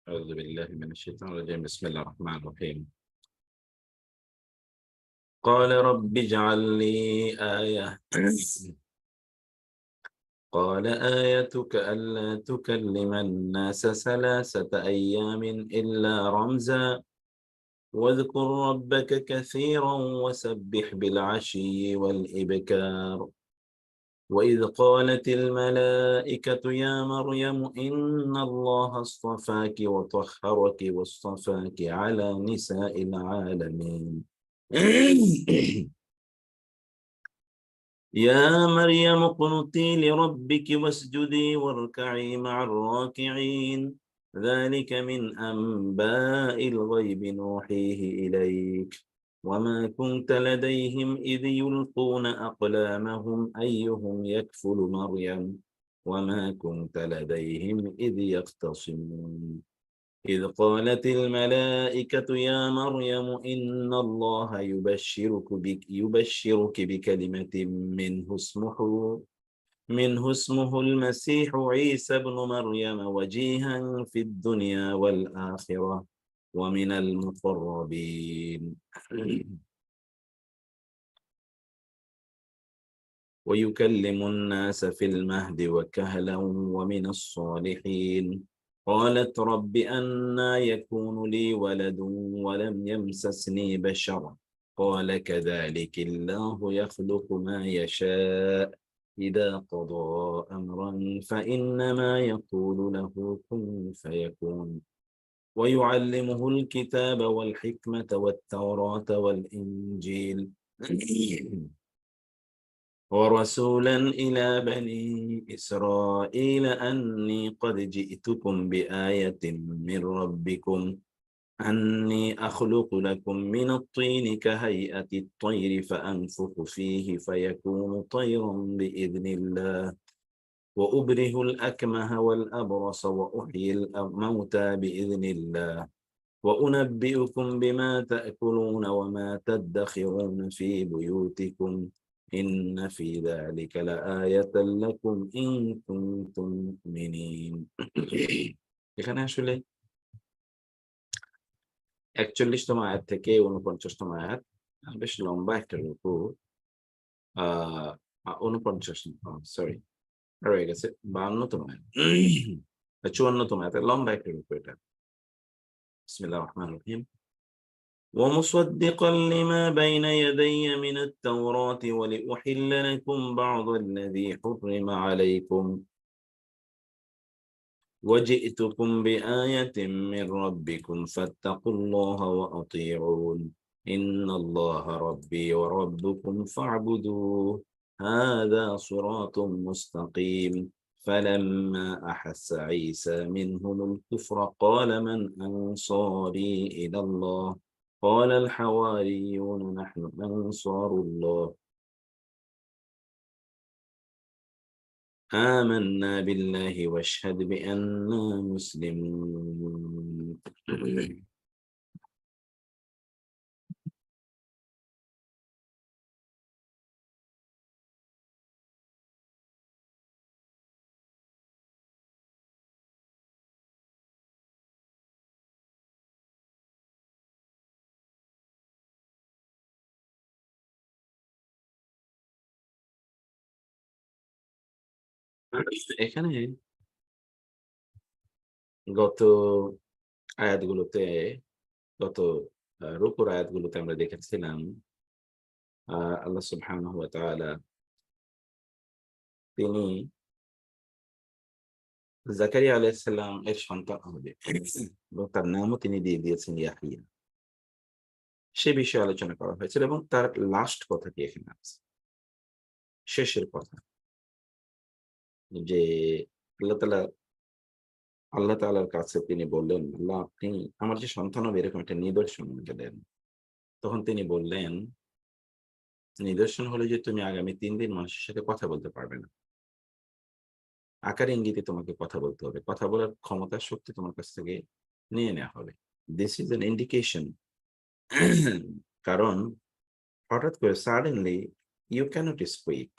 أعوذ بالله من الشيطان الرجيم بسم الله الرحمن الرحيم قال رب اجعل لي آية قال آيتك ألا تكلم الناس 3 أيام إلا رمزا واذكر ربك كثيرا وسبح بالعشي والإبكار وإذ قالت الملائكة يا مريم إن الله اصطفاك وطهرك واصطفاك على نساء العالمين يا مريم اقنتي لربك واسجدي واركعي مع الراكعين ذلك من أنباء الغيب نوحيه إليك وما كنت لديهم إذ يلقون أقلامهم أيهم يكفل مريم وما كنت لديهم إذ يختصمون إذ قالت الملائكة يا مريم إن الله يبشرك بكلمة منه اسمه المسيح عيسى ابن مريم وجيها في الدنيا والآخرة ومن المقربين ويكلم الناس في المهد وكهلا ومن الصالحين قالت رب أنى يكون لي ولد ولم يمسسني بشر قال كذلك الله يخلق ما يشاء إذا قضى أمرا فإنما يقول له كن فيكون ويعلمه الكتاب والحكمة والتوراة والإنجيل ورسولا إلى بني إسرائيل أني قد جئتكم بآية من ربكم أني أخلق لكم من الطين كهيئة الطير فأنفخ فيه فيكون طيرا بإذن الله وأبره الأكمه والأبرص وأحيي الموتى بإذن الله وأنبئكم بما تأكلون وما تدخرون في بيوتكم إن في ذلك لآية لكم إن كنتم مؤمنين এখানে আসলে ৪১তম আয়াত থেকে ৪৯তম আয়াত বেশ লম্বা একটা রুকু। আ ৪৯ সরি রয়ে গেছে ৫২তম আয়াত ৫৪তম আয়াত লম্বা একটা রুকু এটা। বিসমিল্লাহির রহমানির রহিম। ومصدقا لما بين يدي من التوراة ولأحل لكم بعض الذي حرم عليكم وجئتكم بآية من ربكم فاتقوا الله وأطيعون إن الله ربي وربكم فاعبدوه هذا صراط مستقيم فلما أحس عيسى منهم الكفر قال من أنصاري إلى الله قال الحواريون نحن أنصار الله آمنا بالله واشهد بأننا مسلمون এখানে গত আয়াতগুলোতে গত রুকুর আয়াতগুলোতে আমরা দেখেছিলাম আল্লাহ সুবহানাহু ওয়া তাআলা তিনি জাকারিয়া আলাইহিস সালাম এর সন্তান হবে এবং তার নামও তিনি দিয়ে দিয়েছেন ইয়াহইয়া। সে বিষয়ে আলোচনা করা হয়েছিল এবং তার লাস্ট কথাটি এখানে আছে। শেষের কথা যে আল্লাহ তাআলা আল্লাহ তাআলার কাছে তিনি বললেন, আল্লাহ আপনি আমার যে সন্তান হবে এরকম একটা নিদর্শন আমাকে দেন। তখন তিনি বললেন, নিদর্শন হলো যে তুমি আগামী ৩ দিন মানুষের সাথে কথা বলতে পারবে না। আকার ইঙ্গিতে তোমাকে কথা বলতে হবে। কথা বলার ক্ষমতা শক্তি তোমার কাছ থেকে নিয়ে নেওয়া হবে। দিস ইজ অ্যান ইন্ডিকেশন কারণ হঠাৎ করে suddenly you can't speak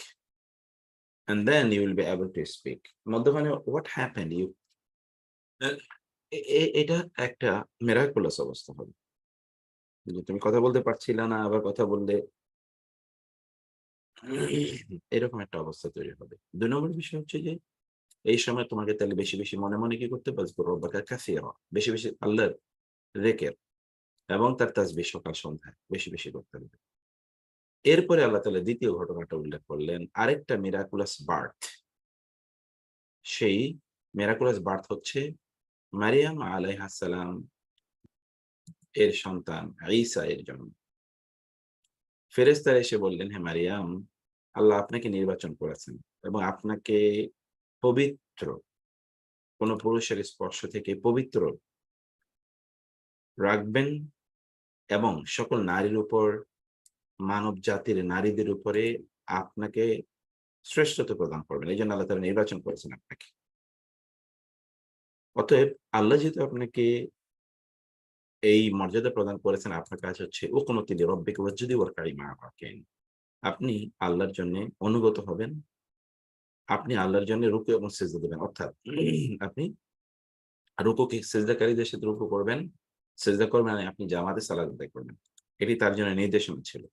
and then you will be able to speak মধ্যখানে what happened you এটা একটা মিরাকুলাস অবস্থা হবে। যে তুমি কথা বলতে পারছিলে না, আবার কথা বললে এরকম একটা অবস্থা তৈরি হবে। ২ নম্বর বিষয় হচ্ছে যে এই সময় তোমাকে তাহলে বেশি, বেশি মনে, মনে কি করতে হবে? ওয়াজকুর রাব্বাকা কাসীরা। বেশি, বেশি আল্লাহর যিকির এবং তার তাসবিহ সকাল সন্ধ্যায় বেশি, বেশি করতে হবে। এরপরে আল্লাহ তাআলা ২য় ঘটনাটা উল্লেখ করলেন। আরেকটা মিরাকুলাস বার্থ। সেই মিরাকুলাস বার্থ হচ্ছে মারিয়াম আলাইহাস সালাম এর সন্তান ঈসা এর জন্ম। ফেরেশতারা এসে বললেন, "হে মারিয়াম, আল্লাহ আপনাকে নির্বাচন করেছেন এবং আপনাকে পবিত্র, কোন পুরুষের স্পর্শ থেকে পবিত্র রাখবেন এবং সকল নারীর উপর, মানব জাতির নারীদের উপরে আপনাকে শ্রেষ্ঠত্ব প্রদান করবেন। এজন্য আল্লাহ তাআলা নির্বাচন করেছেন আপনাকে। অতএব আল্লাহ যেহেতু আপনাকে এই মর্যাদা প্রদান করেছেন, আপনার কাজ হচ্ছে উকুনুতি লিরাব্বিকা ওয়াসজুদি ওয়ারকাই মা'আর রাকিন। আপনি আল্লাহর জন্যে অনুগত হবেন। আপনি আল্লাহর জন্য রুকু এবং সিজদা দিবেন। অর্থাৎ আপনি রুকুকে সিজদাকারীদের সাথে রুকু করবেন। সিজদা করবেন আর আপনি জামাতে সালাত আদায় করবেন। এটি তার জন্য নির্দেশনা ছিল।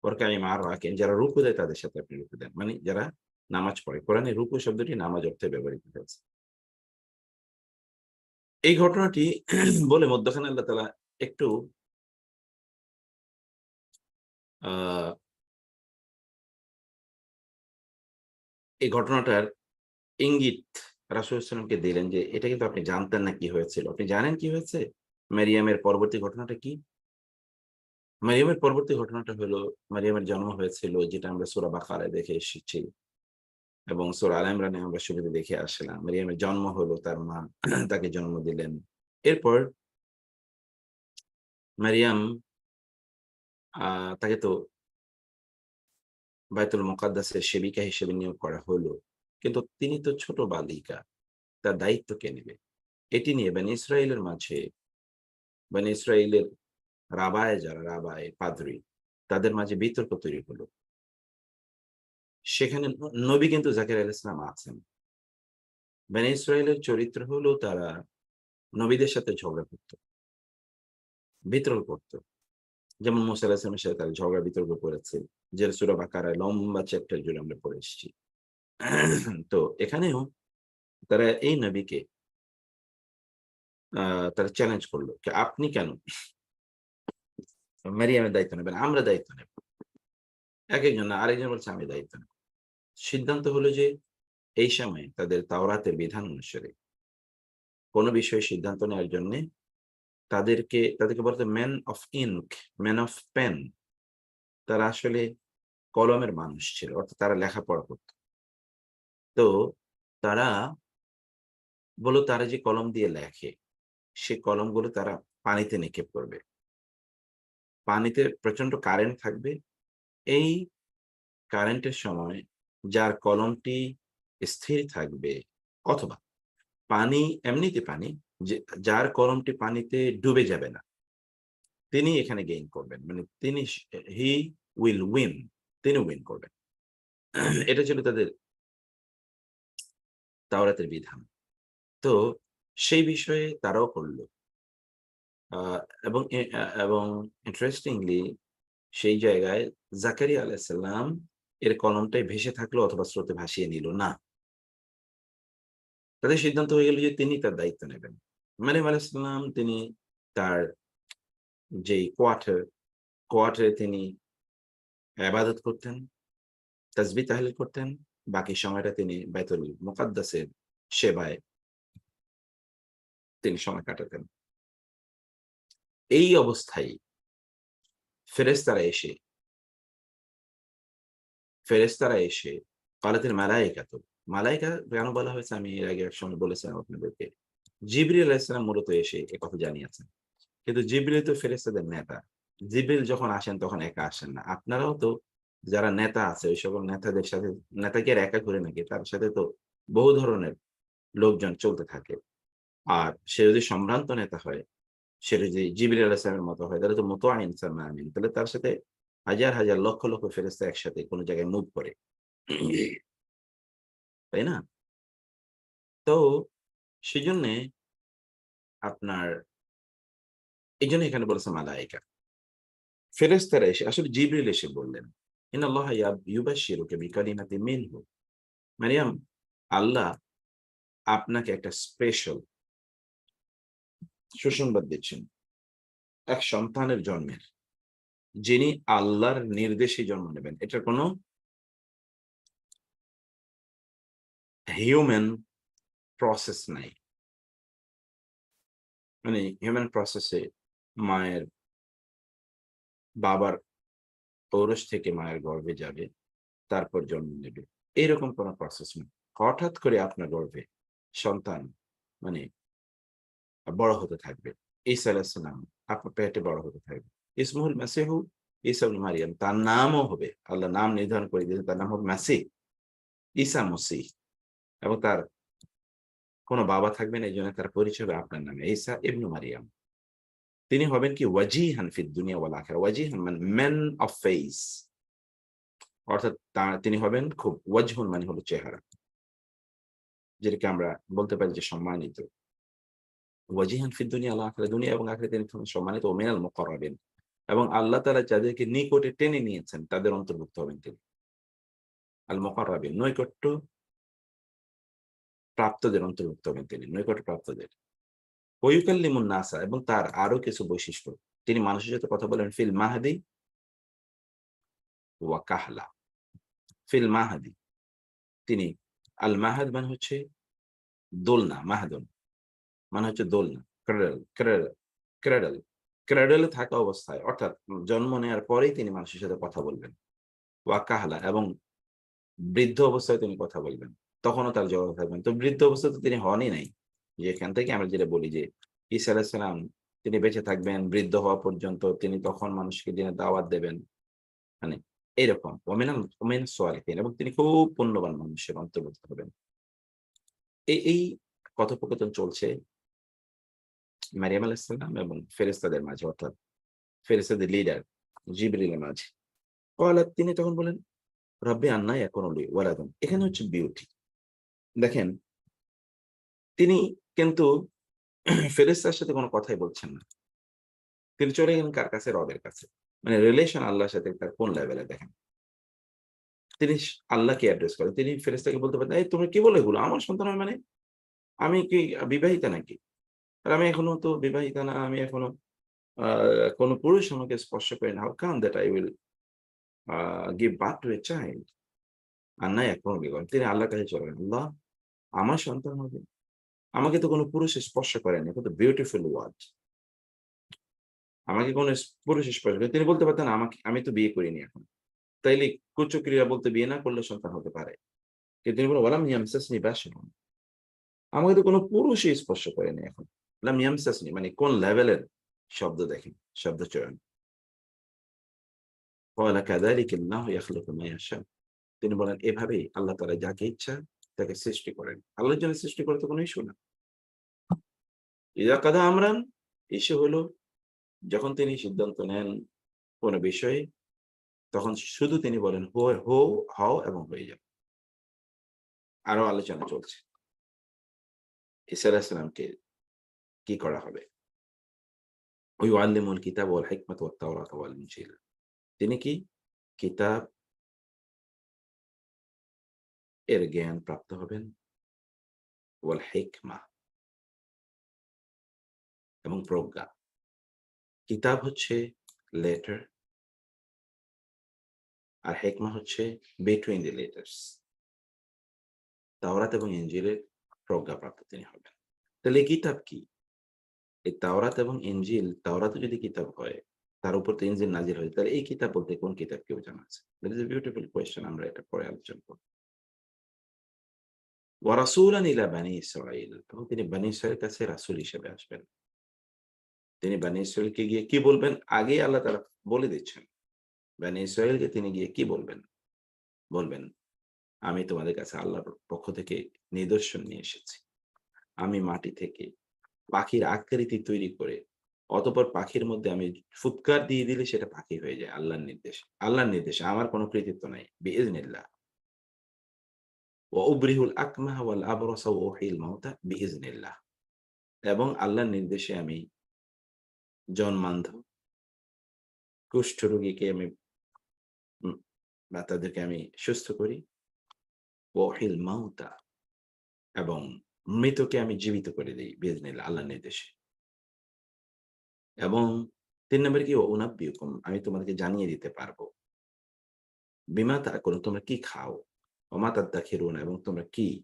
ওয়ারকাই মা'আর রাকিন, যারা রুকু দেয় তাদের সাথে আপনি রুকু দেন। মানে যারা নামাজ পড়ে। কোরআনে রুকু শব্দটি নামাজ অর্থে ব্যবহৃত হয়েছে। এই ঘটনাটি বলে মধ্যখানে আল্লাহ তাআলা একটু আ এই ঘটনাটার ইঙ্গিত রাসূল সাল্লাল্লাহু আলাইহি ওয়াসাল্লামকে দিলেন যে, এটা কিন্তু আপনি জানতেন না কি হয়েছিল। আপনি জানেন কি হয়েছে? মারিয়ামের পরবর্তী ঘটনাটা কি? মারিয়ামের পরবর্তী ঘটনাটা হলো মারিয়ামের জন্ম হয়েছিল যেটা আমরা সূরা বাকারায় দেখে এসেছি এবং সূরা আলে ইমরানে আমরা শুরুতে দেখে আসলাম। মারিয়ামের জন্ম হলো, তার মা তাকে জন্ম দিলেন। এরপর মারিয়াম আ তাকে তো বায়তুল মুকাদ্দাসের সেবিকা হিসেবে নিয়োগ করা হলো। কিন্তু তিনি তো ছোট বালিকা। তার দায়িত্ব কে নিবে? এটি নিয়ে বনী ইসরাইলের মাঝে, বনী ইসরাইলের যারা রাবায়, পাদ্রী তাদের মাঝে বিতর্ক তৈরি হলো। সেখানে নবী কিন্তু জাকির আলাইহিস সালাম আছেন। বনী ইসরাইলের চরিত্র হলো তারা নবীদের সাথে ঝগড়া করত, বিতর্ক করত। যেমন মুসা আলাইহিস সালামের সাথে তারা ঝগড়া বিতর্ক করেছে। যে সূরা বাকারায় লম্বা চ্যাপ্টার জুড়ে আমরা পড়ে এসেছি। তো এখানেও তারা এই নবীকে আ তারা চ্যালেঞ্জ করল। আপনি কেন মারিয়ামের দায়িত্ব নেবেন? আমরা দায়িত্ব নেব। একেকজন না, আরেকজন বলছে আমি দায়িত্ব নেব। সিদ্ধান্ত হলো যে এই সময়ে তাদের তাওরাতের বিধান অনুসারে কোন বিষয়ে সিদ্ধান্ত নেওয়ার জন্যে তাদেরকে বলা হতো man of ink, man of pen. তারা আসলে কলমের মানুষ ছিল। অর্থাৎ তারা লেখাপড়া করত। তো তারা তারা যে কলম দিয়ে লেখে, সে কলমগুলো তারা পানিতে নিক্ষেপ করবে। পানিতে প্রচন্ড কারেন্ট থাকবে। এই কারেন্টের সময় যার কলমটি স্থির থাকবে অথবা পানি এমনিতে পানি যে যার কলমটি পানিতে ডুবে যাবে না, তিনি এখানে গেইন করবেন। মানে হি উইল উইন। তিনি উইন করবেন। এটা ছিল তাদের তাওরাতের বিধান। তো সেই বিষয়ে তারাও করল। আ এবং ইন্টারেস্টিংলি সেই জায়গায় জাকারিয়া আলাইহিস সালাম এর কলমটাই ভেসে থাকলো অথবা স্রোতে ভাসিয়ে নিল না। তাদের সিদ্ধান্ত হয়ে গেল যে তিনি তার দায়িত্ব নেবেন। মারিয়াম আলাইহিস সালাম তিনি তার যেই কোয়ার্টারে তিনি ইবাদত করতেন, তাসবিহ তাহলিল করতেন। বাকি সময়টা তিনি বাইতুল মুকাদ্দাসের সেবায় তিনি সময় কাটাতেন। এই অবস্থায় ফেরেশতারা এসে ফেরেশতারা এসে ক্বালাতিল মালায়েকাতু, মালায়েকা কেন বলা হয়েছে আমি এর আগে এক সময় বলেছিলাম আপনাদেরকে। জিবরিল আলাইহিস সালাম মূলত এসে একথা জানিয়েছেন। কিন্তু জিবরিল তো ফেরেশতাদের নেতা। জিবরিল যখন আসেন তখন একা আসেন না। আপনারাও তো যারা নেতা আছে ওই সকল নেতাদের সাথে, নেতা কি আর একা ঘুরে নাকি? তার সাথে তো বহু ধরনের লোকজন চলতে থাকে। আর সে যদি সম্ভ্রান্ত নেতা হয়, সে যদি জিবরিল আলাইহিস সালামের মতো হয় তাহলে তো মুতাআইন সামা আমিন। তাহলে তার সাথে হাজার, হাজার লক্ষ, লক্ষ ফেরেশতা একসাথে কোন জায়গায় মুভ করে। তাই না? তো সেজন্যে আপনার এইজন্য এখানে বলেছে মালায়েকা। ফেরেশতারা এসে আসলে জিবরিল এসে বললেন, "ইন্নাল্লাহা ইউবাশশিরুকা বিকালিমাতিন মিনহু।" মারিয়াম, আল্লাহ আপনাকে একটা স্পেশাল সুসংবাদ দিচ্ছেন এক সন্তানের জন্মের, যিনি আল্লাহর নির্দেশেই জন্ম নেবেন। এটার কোনো হিউম্যান প্রসেস নাই। মানে হিউম্যান প্রসেসে মায়ের বাবার ঔরস থেকে মায়ের গর্ভে যাবে, তারপর জন্ম নেবে। এরকম কোনো প্রসেস না। হঠাৎ করে আপনার গর্ভে সন্তান মানে বড় হতে থাকবে। ঈসা আলাইহিস সালাম আপনার পেটে বড় হতে থাকবে। ইসমুহুল মাসীহু ঈসা ইবনে মারইয়াম। তার নামও হবে, আল্লাহ নাম নির্ধারণ করে দিয়েছেন, তার নাম হবে মাসীহ, ঈসা মসীহ। এবং তার কোনো বাবা থাকবে না, এইজন্য তার পরিচয় হবে আপনার নামে, ঈসা ইবনে মারইয়াম। তিনি হবেন কি ওয়াজিহান ফিদ দুনিয়া ওয়াল আখিরাহ। ওয়াজিহান মানে ম্যান অফ ফেস। অর্থাৎ তিনি হবেন খুব ওয়াজহুন মানে হলো চেহারা। যেটাকে আমরা বলতে পারি যে সম্মানিত। ওয়াজিহান ফিদ দুনিয়া ওয়াল আখিরাহ। দুনিয়া এবং আখিরাতে তিনি সম্মানিত, ওয়া মিনাল মুকাররাবিন। এবং আল্লাহ তাআলা যাদেরকে নিকটে টেনে নিয়েছেন তাদের অন্তর্ভুক্ত হবেন তিনি। আল মুকাররাবিন, নৈকট্য প্রাপ্তদের অন্তর্ভুক্ত হবেন তিনি, নৈকট্য প্রাপ্তদের। ওয়া ইউকাল্লিমুন নাসা, এবং তার আরো কিছু বৈশিষ্ট্য। তিনি মানুষের সাথে কথা বলেন ফিল মাহদি ওয়া কাহলা। ফিল মাহদি, তিনি আল মাহাদ মানে হচ্ছে দোলনা, মাহাদুন মানে হচ্ছে দোলনা, ক্রেডল, ক্রেডল, ক্রেডল, ক্রেডলে থাকা অবস্থায় অর্থাৎ জন্ম নেওয়ার পরেই তিনি মানুষের সাথে কথা বলবেন। ওয়া কাহলা, এবং বৃদ্ধ অবস্থায় তিনি কথা বলবেন। তখনও তার জবাব থাকবেন। তো বৃদ্ধ অবস্থায় তো তিনি হনই নাই। যেখান থেকে আমরা যেটা বলি যে ঈসা আলাইহিস সালাম তিনি বেঁচে থাকবেন বৃদ্ধ হওয়া পর্যন্ত, তিনি তখন মানুষকে দিনের দাওয়াত দেবেন। মানে এরকম ওমিনাস সালিহিন, এবং তিনি খুব পুণ্যবান মানুষের অন্তর্ভুক্ত হবেন। এই কথোপকথন চলছে মারিয়াম আলাইহিস সালাম এবং ফেরেশতাদের মাঝে, অর্থাৎ ফেরেশতাদের লিডার জিবরিলের মাঝে। ক্বালাত, তিনি তখন বলেন, রব্বি আন্না ইয়াকুনু লি ওয়ালাদুন। এখানে হচ্ছে বিউটি। দেখেন, তিনি কিন্তু ফেরেশতার সাথে কোন কথাই বলছেন না। তিনি চলে গেলেন কার কাছে? রবের কাছে। মানে রিলেশন আল্লাহর সাথে তার কোন লেভেলে দেখেন। তিনি আল্লাহকে অ্যাড্রেস করেন। তিনি ফেরেশতাকে বলতে পারেন, "এই তোমরা কি বলো এগুলো? আমার সন্তান হয় মানে? আমি কি বিবাহিতা নাকি? আর আমি এখনো তো বিবাহিতা না। আমি এখনো আ কোন পুরুষ আমাকে স্পর্শ করে না। How come that I will give birth to a child?" আন্না ইয়াকুনু লি ওয়ালাদ। তিনি আল্লাহর কাছে চলে গেলেন। আল্লাহ, আমার সন্তান হবে? আমাকে তো কোন পুরুষ স্পর্শ করেনি। কত বিউটিফুল ওয়ার্ড। আমাকে কোন পুরুষ স্পর্শ করে। তিনি বলতে পারতেন, আমি তো বিয়ে করিনি এখন। তাইলে কুচক্রীড়া বলতে বিয়ে না করলে সন্তান হতে পারে। কিন্তু তিনি বললেন, ওয়ালাম ইয়ামসাসনি বাশারুন। আমাকে তো কোন পুরুষই স্পর্শ করেনি এখন। লাম ইয়ামসাসনি মানে কোন লেভেলের শব্দ দেখেন, শব্দ চয়ন। ক্বালা কাযালিকা আল্লাহু ইয়াখলুকু মা ইয়াশা। তিনি বলেন, এভাবেই আল্লাহ তাআলা যাকে ইচ্ছা তাকে সৃষ্টি করেন। আল্লাহর জন্য সৃষ্টি করা তো কোন ইস্যু না। ইযা কাযা আমরান, ইস্যু হলো যখন তিনি সিদ্ধান্ত নেন কোন বিষয়ে, তখন শুধু তিনি বলেন হও এবং হয়ে যাও। আরো আলোচনা চলছে। ঈসা আলাইহিস সালামকে কি করা হবে? ওয়ায়ুআল্লিমুল কিতাব ওয়াল হিকমাতা ওয়াত তাওরাত ওয়াল ইনজিল। তিনি কি কিতাব এর জ্ঞান প্রাপ্ত হবেন, ওয়াল হিকমা এবং প্রজ্ঞা। কিতাব হচ্ছে লেটার, আর হিকমা হচ্ছে বিটুইন দি লেটার্স। তাওরাত এবং ইনজিলের প্রজ্ঞাপ্রাপ্ত তিনি হবেন। তাহলে এই কিতাব কি? এই তাওরাত এবং ইনজিল, তাওরাতও যদি কিতাব হয়, তার উপর তো ইনজিল নাজিল হয়েছে। তাহলে এই কিতাব বলতে কোন কিতাব কেউ জানা আছে? That is a beautiful question, আমরা এটা পরে আলোচনা করব। ওয়া রাসূলান ইলা বানি ইসরাঈল, এবং তিনি বনী ইসরাঈলের কাছে রাসূল হিসেবে আসবেন। তিনি বনী ইসরাঈলকে গিয়ে কি বলবেন? আগেই আল্লাহ তাআলা বলে দিচ্ছেন। বনী ইসরাঈলকে তিনি গিয়ে কি বলবেন? বলবেন, আমি তোমাদের কাছে আল্লাহর পক্ষ থেকে নিদর্শন নিয়ে এসেছি। আমি মাটি থেকে পাখির আকৃতি তৈরি করে, অতঃপর পাখির মধ্যে আমি ফুৎকার দিয়ে দিলে সেটা পাখি হয়ে যায় আল্লাহর নির্দেশে। আল্লাহর নির্দেশে, আমার কোন কৃতিত্ব নাই। বিইজনিল্লাহ। ওয়া উবরিহুল আকমাহা ওয়াল আবরাসা ওয়া উহয়িল মাউতা বিইজনিল্লাহ। এবং আল্লাহর নির্দেশে আমি জন্মান্ধ, কুষ্ঠরোগীকে আমি উম বা তাদেরকে আমি সুস্থ করি। ওয়া উহিল মাউতা এবং মৃতকে আমি জীবিত করে দেই বিইজনিল্লাহ আল্লাহর নির্দেশে। এবং ৩ নম্বরে কি? ওয়া উনাব্বিউকুম আমি তোমাদেরকে জানিয়ে দিতে পারবো। বিমা তাকুলুন তোমরা কি খাও? ওয়া মা তাদ্দাখিরুন এবং তোমরা কি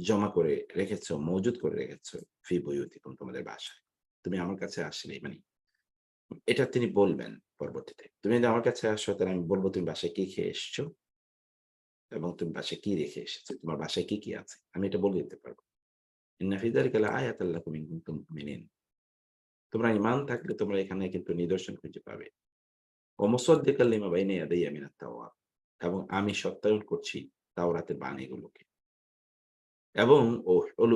জমা করে রেখেছো, মজুদ করে রেখেছো ফি বুয়ুতিকুম তোমাদের বাসায়। তুমি আমার কাছে আসলে মানে এটা তিনি বলবেন পরবর্তীতে। তুমি যদি আমার কাছে আসো তাহলে আমি বলব তুমি বাসায় কি খেয়ে এসছো এবং তুমি বাসায় কি রেখে এসেছো। তোমার বাসায় কি, কি আছে। আমি এটা বলে দিতে পারব। ইন্না ফি যালিকা লাআয়াতাল লাকুম ইন কুনতুম মুমিনিন। তোমরা ঈমান থাকলে তোমরা এখানে কিন্তু নিদর্শন খুঁজে পাবে। ওয়া মুসাদ্দিকাল লিমা বাইনা ইয়াদাইয়া মিনাত তাওরাত এবং আমি সত্যায়ন করছি তাওরাতের বাণীগুলোকে। এবং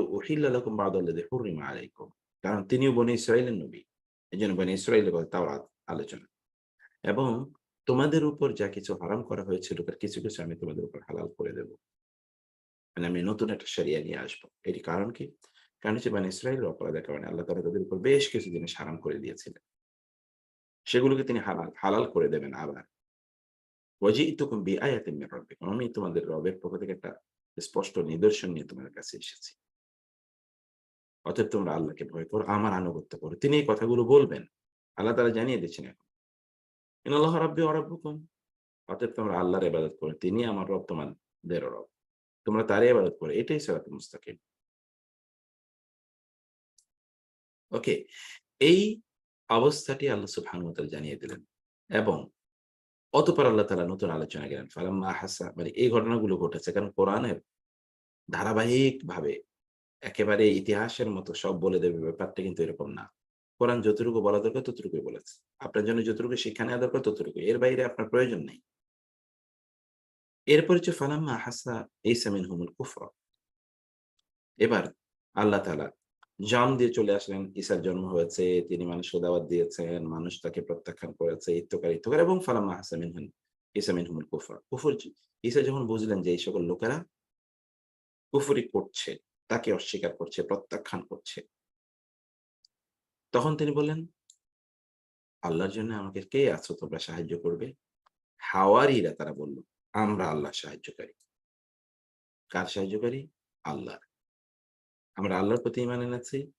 উহিল্লা লাকুম বা'দাল্লাযী হুররিমা আলাইকুম। কারণ তিনিও বনী ইসরাইলের নবী। এজন্য বনী ইসরাইলের কথা তাওরাত আলোচনা। এবং তোমাদের উপর যা কিছু হারাম করা হয়েছিল তার কিছু, কিছু আমি তোমাদের উপর হালাল করে দেব। মানে আমি নতুন একটা শরিয়া নিয়ে আসবো। এর কারণ কি? কারণ হচ্ছে বনী ইসরাইলের অপরাধের কারণে আল্লাহ তাআলা তাদের উপর বেশ কিছু জিনিস হারাম করে দিয়েছিলেন। সেগুলোকে তিনি হালাল করে দেবেন আবার। ওয়াজি'তুকুম বিআয়াতিন মির রাব্বিকুম আমি তোমাদের রবের পক্ষ থেকে একটা স্পষ্ট নিদর্শন নিয়ে তোমাদের কাছে এসেছি। অতএব তোমরা আল্লাহকে ভয় করো, আমার আনুগত্য করো। তিনি এই কথাগুলো বলবেন। আল্লাহ তাআলা জানিয়ে দিচ্ছেন এখন। ইন্নাল্লাহা রাব্বি ওয়া রাব্বুকুম অতএব তোমরা আল্লাহর ইবাদত করো। তিনি আমার রব, তোমাদেরও রব। তোমরা তারই ইবাদত করো। এটাই সিরাতুল মুস্তাকিম। ওকে? এই অবস্থাটি আল্লাহ সুবহানাহু ওয়া তাআলা জানিয়ে দিলেন। এবং অতঃপর আল্লাহ তাআলা নতুন আলোচনায় গেলেন। ফালাম্মা আহাসা মানে এই ঘটনাগুলো ঘটেছে। কারণ কোরআনের ধারাবাহিকভাবে একেবারে ইতিহাসের মতো সব বলে দেবে ব্যাপারটা কিন্তু এরকম না। কোরআন যতটুকু বলা দরকার ততটুকুই বলেছে। আপনার জন্য যতটুকু শিক্ষা নেওয়া দরকার ততটুকুই। এর বাইরে আপনার প্রয়োজন নেই। এরপর হচ্ছে ফালাম্মা আহাসা ঈসা মিনহুমুল কুফর। এবার আল্লাহ তাআলা জাম দিয়ে চলে আসলেন। ঈসার জন্ম হয়েছে, তিনি মানুষকে দাওয়াত দিয়েছেন, মানুষ তাকে প্রত্যাখ্যান করেছে, ইত্তকার, ইত্তকার এবং ফালাম্মা আহাসা ঈসা মিনহুমুল কুফর। ঈসা যখন বুঝলেন যে এই সকল লোকেরা কুফরি করছে, তাকে অস্বীকার করছে, প্রত্যাখ্যান করছে। তখন তিনি বললেন, "আল্লাহর জন্য আমাকে কে আছো তোমরা সাহায্য করবে?" হাওয়ারীরা তারা বলল, "আমরা আল্লাহর সাহায্যকারী।" কার সাহায্যকারী? আল্লাহর। আমরা আল্লাহর প্রতি ঈমান এনেছি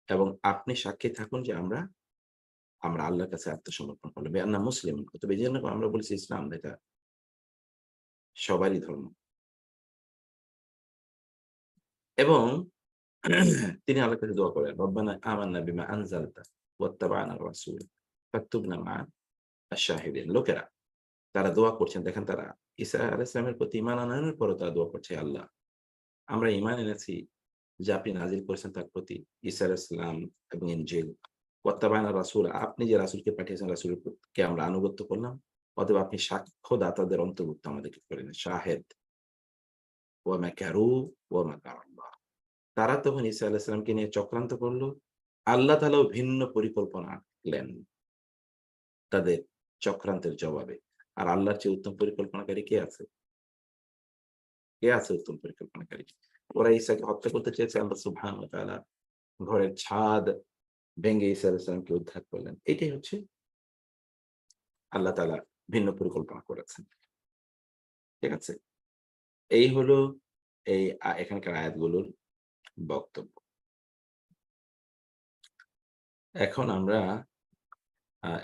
এবং আপনি সাক্ষী থাকুন যে আমরা আল্লাহর কাছে আত্মসমর্পণ করলাম। বেআন্না মুসলিমুন। তবে এইজন্য আমরা বলেছি ইসলাম এটা সবারই ধর্ম। এবং তিনি আল্লাহর কাছে দোয়া করেন, "রব্বানা আমান্না বিমা আনজালতা ওয়াত্তাবা'না আর-রাসূল ফাকতুবনা মা'a আশ-শাহিদিন।" লোকেরা তারা দোয়া করছেন। দেখেন তারা ঈসা আলাইহিস সালামের প্রতি ঈমান আনানোর পরেও তারা দোয়া করছে, "আল্লাহ, আমরা ঈমান এনেছি যে আপনি নাজিল করেছেন তার প্রতি ঈসা আলাইহিস সালাম এবং ইনজিল। ওয়াত্তাবা'না আর-রাসূল আপনি যে রাসূলকে পাঠিয়েছেন রাসূলের কে আমরা আনুগত্য করলাম। অতএব আপনি সাক্ষ্যদাতাদের অন্তর্ভুক্ত আমাদেরকে করে নিন। শাহেদ ওয়া মাকারু ওয়া মাকারাল্লাহ।" তারা তখন ঈসা আলাইহিস সালামকে নিয়ে চক্রান্ত করল। আল্লাহ তাআলাও ভিন্ন পরিকল্পনা আঁকলেন তাদের চক্রান্তের জবাবে। আর আল্লাহর চেয়ে উত্তম পরিকল্পনাকারী কে আছে? কে আছে উত্তম পরিকল্পনাকারী? ওরা ঈসাকে হত্যা করতে চেয়েছে, আল্লাহ সুবহানাহু ওয়া তাআলা ঘরের ছাদ ভেঙে ঈসা আলাইহিস সালামকে উদ্ধার করলেন। এটাই হচ্ছে আল্লাহ তাআলা ভিন্ন পরিকল্পনা করেছেন। ঠিক আছে? এই হলো এই এখানকার আয়াতগুলোর বক্তব্য। এখন আমরা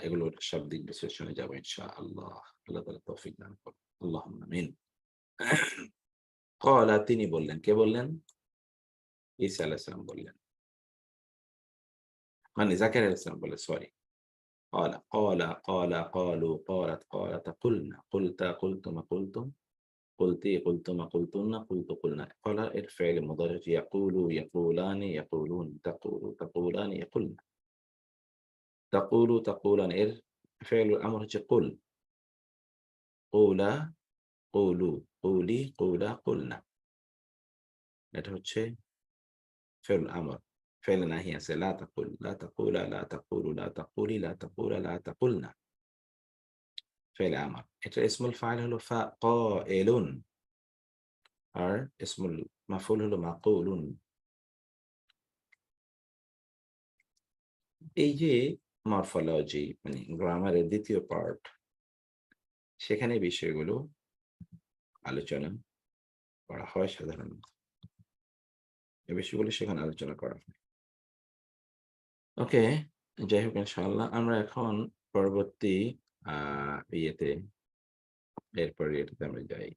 এগুলোর শাব্দিক বিশ্লেষণে যাবো ইনশাআল্লাহ। আল্লাহ তাআলা তৌফিক দান করুন। আল্লাহুম্মা আমিন। ক্বালা তিনি বললেন। কে বললেন? ঈসা আলাইহিস সালাম বললেন। মানে জাকারিয়া আলাইহিস সালাম বললেন, সরি। قالوا قالت قالت قلنا قلت قلتم قلتم قلتِ قلتم قلتن قلت قلنا قال এর فعل مضارع يقول يقولان يقولون تقول تقولان يقولن تقول تقولان এর فعل الأمر হচ্ছে قل قولا قولوا قولي قولا قلنا এটা হচ্ছে فعل الأمر فعل নাহি আছে لا تقل لا تقولا لا تقولوا لا تقولي لا تقولا لا تقلنا فعل أمر এটার ইসমুল ফাইল হলো قائلٌ আর ইসমুল মাফউল হলো মাকুলুন এই যে মরফোলজি মানে গ্রামারের ২য় পার্ট, সেখানে বিষয়গুলো আলোচনা করা হয় সাধারণত। এই বিষয়গুলো সেখানে আলোচনা করা হয়। ওকে, যাই হোক ইনশাআল্লাহ আমরা এখন পরবর্তী আ ইয়েতে এরপরে এটাতে আমরা যাই।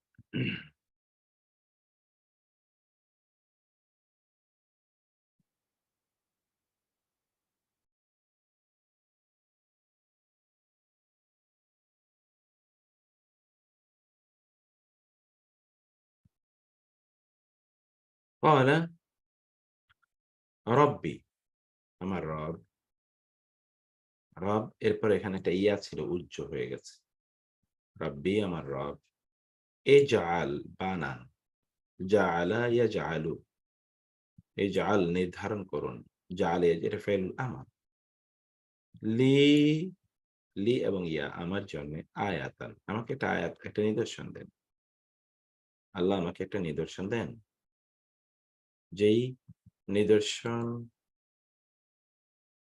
قال রব্বি, আমার রব, রব এরপরে এখানে একটা ইয়া ছিল উজ্জ হয়ে গেছে। রব্বি আমার রব, এজআল বানান, জাআলা ইয়াজআলু, ইজআল নির্ধারণ করুন, জাআল এটা ফেল আমার। লি, লি এবং ইয়া আমার জন্যে আয়াতান, আমাকে একটা আয়াত একটা নিদর্শন দেন। আল্লাহ আমাকে একটা নিদর্শন দেন। যেই নিদর্শন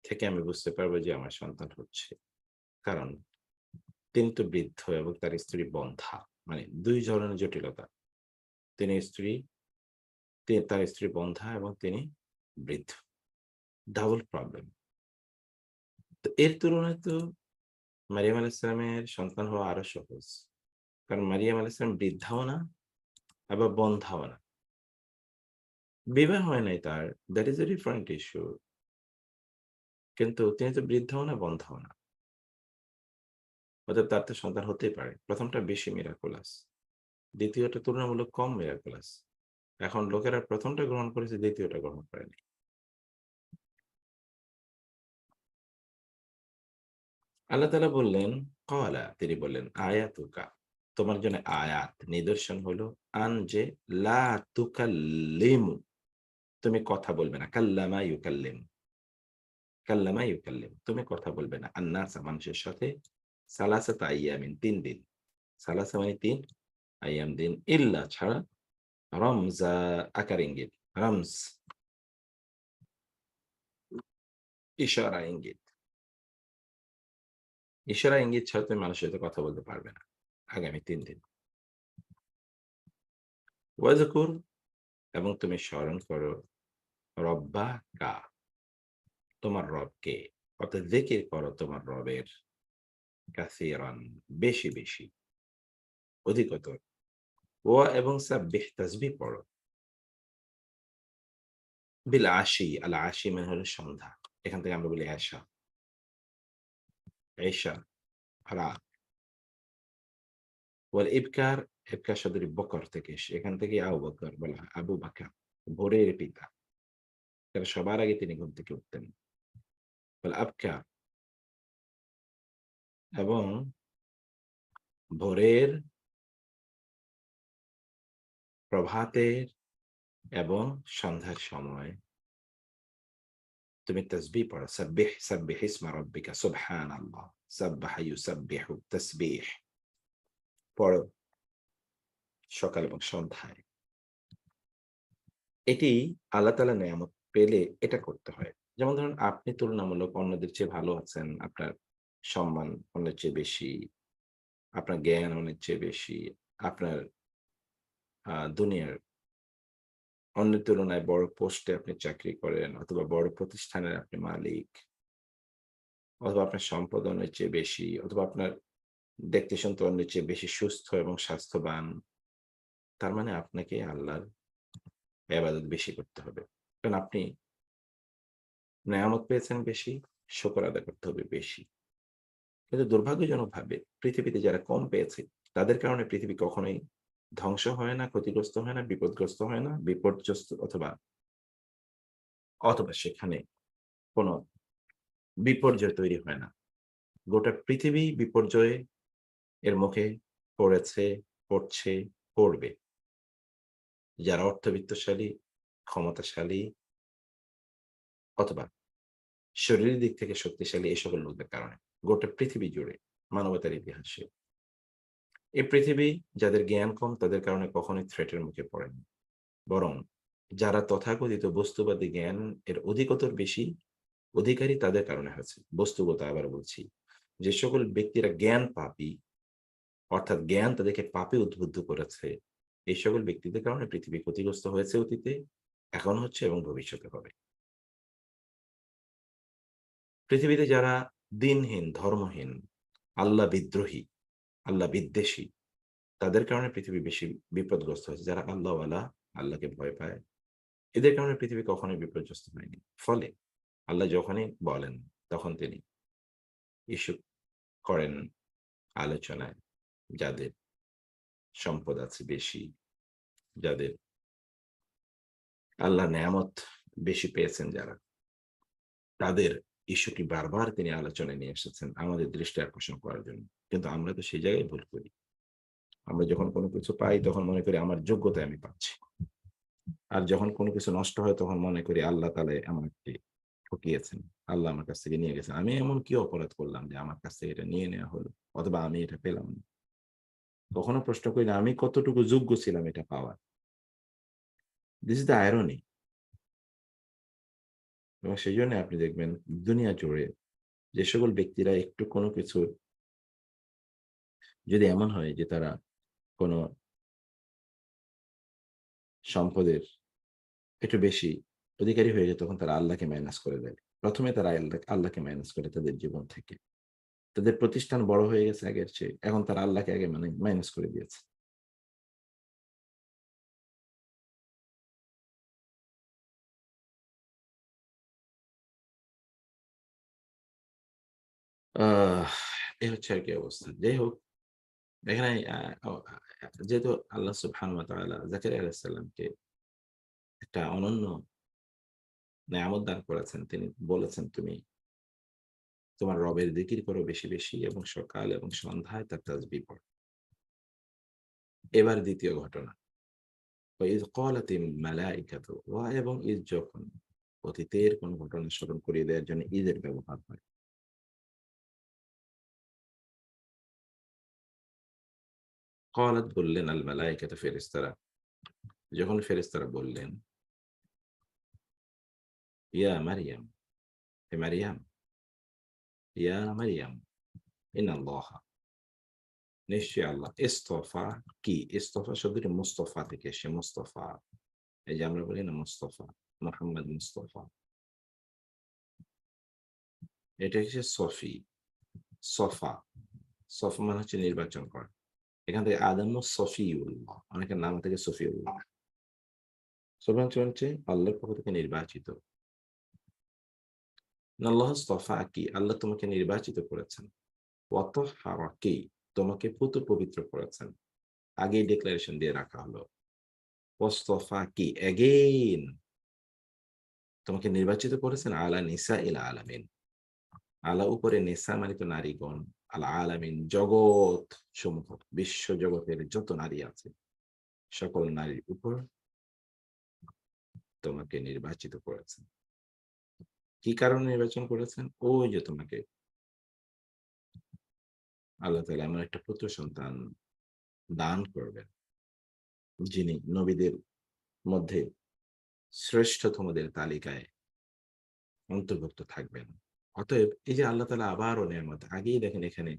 থেকে আমি বুঝতে পারবো যে আমার সন্তান হচ্ছে। কারণ তিনি তো বৃদ্ধ এবং তার স্ত্রী বন্ধ্যা। মানে ২ ধরনের জটিলতা। তিনি স্ত্রী তার স্ত্রী বন্ধ্যা এবং তিনি বৃদ্ধ। Double problem. তো এর তুলনায় তো মারিয়াম আলাইহিস সালামের সন্তান হওয়া আরো সহজ। কারণ মারিয়াম আলাইহিস সালাম বৃদ্ধাও না, আবার বন্ধ্যাও না। বিবাহ হয় নাই তার। That is a different issue. কিন্তু তিনি তো বৃদ্ধাও না, বন্ধ্যাও না। অতএব তার তো সন্তান হতেই পারে। ১ম টা বেশি মিরাকুলাস। ২য় টা তুলনামূলক কম মিরাকুলাস। এখন লোকেরা ১ম টা গ্রহণ করেছে, ২য় টা গ্রহণ করেনি। আল্লাহ তাআলা বললেন, ক্বালা তিনি বললেন, আয়াতুকা তোমার জন্য আয়াত নিদর্শন হলো যে লা তুকাল্লিমু তুমি কথা বলবে না। কাল্লামা ইউকাল্লিম, কাল্লামা ইউকাল্লিম তুমি কথা বলবে না। আন-নাসা মানুষের সাথে সালাসাতা আইয়ামিন ৩ দিন। সালাসা মানে ৩, আইয়াম দিন, ইল্লা ছাড়া রমজা আকার ইঙ্গিত। রমজ ইশারা ইঙ্গিত। ইশারা ইঙ্গিত ছাড়া তুমি মানুষের সাথে কথা বলতে পারবে না। আগামী ৩ দিন। ওয়াজকুর এবং তুমি স্মরণ করো রব্বাকা তোমার রবকে। অর্থাৎ যিকির করো তোমার রবের কাসীরান বেশি, বেশি, অধিকতর। এবং সাব্বিহ তাসবিহ পড়ো। বিল আশি, আল আশি মানে হলো সন্ধ্যা। এখান থেকে আমরা বলি এশা, এশা, রাত। ওয়াল ইবকার, ইবকার শব্দটি বকর থেকে এসে এখান থেকে আবু বকর বলা হয়। আবু বাকর ভোরের পিতা। কারণ সবার আগে তিনি ঘুম থেকে উঠতেন। ওয়াল আবকার এবং ভোরের, প্রভাতের এবং সন্ধ্যার সময় তুমি তাসবিহ পড়ো। সাব্বিহ, সাব্বিহ ইসমা রাব্বিকা সুবহানাল্লাহ। সাব্বাহা ইউসাব্বিহু তাসবিহ পড়ো সকাল এবং সন্ধ্যায়। এটি আল্লাহ তাআলার নেয়ামত পেলে এটা করতে হয়। যেমন ধরুন আপনি তুলনামূলক অন্যদের চেয়ে ভালো আছেন। আপনার সম্মান অন্যের চেয়ে বেশি, আপনার জ্ঞান অন্যের চেয়ে বেশি, আপনার দুনিয়ার অন্যের তুলনায় বড় পোস্টে আপনি চাকরি করেন অথবা বড় প্রতিষ্ঠানের আপনি মালিক, অথবা আপনার সম্পদ অন্যের চেয়ে বেশি, অথবা আপনার দেখতে শুনতে অন্যের চেয়ে বেশি সুস্থ এবং স্বাস্থ্যবান। তার মানে আপনাকে আল্লাহর ইবাদত বেশি করতে হবে। কারণ আপনি নেয়ামত পেয়েছেন বেশি, শুকর আদায় করতে হবে বেশি। কিন্তু দুর্ভাগ্যজনকভাবে পৃথিবীতে যারা কম পেয়েছে, তাদের কারণে পৃথিবী কখনোই ধ্বংস হয় না, ক্ষতিগ্রস্ত হয় না, বিপদগ্রস্ত হয় না, বিপর্যস্ত অথবা অথবা সেখানে কোন বিপর্যয় তৈরি হয় না। গোটা পৃথিবী বিপর্যয়ে এর মুখে পড়েছে, পড়ছে, পড়বে। যারা অর্থবিত্তশালী, ক্ষমতাশালী অথবা শরীরের দিক থেকে শক্তিশালী এই সকল লোকদের কারণে। গোটা পৃথিবী জুড়ে মানবতার ইতিহাসে। এই পৃথিবী যাদের জ্ঞান কম তাদের কারণে কখনোই থ্রেট এর মুখে পড়েনি। বরং যারা তথাকথিত বস্তুবাদী জ্ঞান এর অধিকতর বেশি অধিকারী তাদের কারণে হয়েছে। বস্তুগত আবার বলছি, যে সকল ব্যক্তিরা জ্ঞান পাপী, অর্থাৎ জ্ঞান তাদেরকে পাপে উদ্বুদ্ধ করেছে, এই সকল ব্যক্তিদের কারণে পৃথিবী ক্ষতিগ্রস্ত হয়েছে অতীতে, এখন হচ্ছে এবং ভবিষ্যতে হবে। পৃথিবীতে যারা দিনহীন, ধর্মহীন, আল্লাহ বিদ্রোহী, আল্লাহ বিদ্বেষী, তাদের কারণে পৃথিবী বেশি বিপদগ্রস্ত হয়েছে। যারা আল্লাহওয়ালা, আল্লাহকে ভয় পায়, এদের কারণে পৃথিবী কখনোই বিপর্যস্ত হয়নি। ফলে আল্লাহ যখনই বলেন, তখন তিনি ইস্যু করেন আলোচনায় যাদের সম্পদ আছে বেশি, যাদের আল্লাহর নেয়ামত বেশি পেয়েছেন যারা, তাদের ইস্যুটি বারবার তিনি আলোচনায় নিয়ে এসেছেন আমাদের দৃষ্টি আকর্ষণ করার জন্য। কিন্তু আমরা তো সেই জায়গায় ভুল করি। আমরা যখন কোনো কিছু পাই তখন মনে করি আমার যোগ্যতায় আমি পাচ্ছি। আর যখন কোনো কিছু নষ্ট হয় তখন মনে করি আল্লাহ তাআলা আমাকে ঠকিয়েছেন। আল্লাহ আমার কাছ থেকে নিয়ে গেছেন। আমি এমন কি অপরাধ করলাম যে আমার কাছ থেকে এটা নিয়ে নেওয়া হলো? অথবা আমি এটা পেলাম না। কখনো প্রশ্ন করি না আমি কতটুকু যোগ্য ছিলাম এটা পাওয়ার? This is the irony. এবং সেজন্য আপনি দেখবেন দুনিয়া জুড়ে যে সকল ব্যক্তিরা একটু কোনো কিছুর, যদি এমন হয় যে তারা কোনো সম্পদের একটু বেশি অধিকারী হয়ে যায়, তখন তারা আল্লাহকে মাইনাস করে দেয়। ১ম এ তারা আল্লাহকে মাইনাস করে তাদের জীবন থেকে। তাদের প্রতিষ্ঠান বড় হয়ে গেছে আগের চেয়ে। এখন তারা আল্লাহকে আগে মাইনাস করে দিয়েছে। আহ এই হচ্ছে আরকি অবস্থা। যাই হোক, এখানে আ অ যেহেতু আল্লাহ সুবহানাহু ওয়া তাআলা জাকারিয়া আলাইহিস সালামকে একটা অনন্য নেয়ামত দান করেছেন। তিনি বলেছেন, "তুমি তোমার রবের জিকির করো বেশি, বেশি এবং সকাল এবং সন্ধ্যায় তার তাসবিহ পড়ো।" এবার ২য় ঘটনা। وَإِذْ قَالَتِ الْمَلَائِكَةُ এবং ঈদ যখন অতীতের কোন ঘটনা স্মরণ করিয়ে দেওয়ার জন্য ঈদের ব্যবহার হয়। ক্বালাত বললেন আল মালায়েকাতু ফেরেশতারা, যখন ফেরেশতারা বললেন, ইয়া মারইয়াম, হে মারইয়াম, ইয়া মারইয়াম ইন্নাল্লাহা, নিশ্চয়ই আল্লাহ ইস্তফা কি? ইস্তফা শব্দটি মুস্তফা থেকে এসেছে। মুস্তফা, এই যে আমরা বলি না মুস্তফা, মুহাম্মদ মুস্তফা, এটা হচ্ছে সফি, সফা। সফা মানে হচ্ছে নির্বাচন করা। এখান থেকে আদমও সফিউল্লাহ, অনেকের নাম থেকে সফিউল্লাহ। সফি হচ্ছে আল্লাহর পক্ষ থেকে নির্বাচিত। আল্লাহ ইসতাফাকি, আল্লাহ তোমাকে নির্বাচিত করেছেন। ওয়াতাহহারাকি, তোমাকে পুত পবিত্র করেছেন। আগেই ডিক্লারেশন দিয়ে রাখা হলো। ওয়াসতাফাকি এগেইন, তোমাকে নির্বাচিত করেছেন আলা নিসাইল আলামিন, আলা উপরে নিসা মানে তো নারীগণ, আল আলামিন জগৎ সমূহ, বিশ্ব জগতের যত নারী আছে সকল নারীর উপর তোমাকে নির্বাচিত করেছেন। কি কারণে নির্বাচন করেছেন? ওই যে তোমাকে আল্লাহ তাআলা এমন একটা পুত্র সন্তান দান করবেন, যিনি নবীদের মধ্যে শ্রেষ্ঠতমদের তালিকায় অন্তর্ভুক্ত থাকবেন। অতএব এই যে আল্লাহ তাআলা আবারও নেয়ামত, আগেই দেখেন এখানে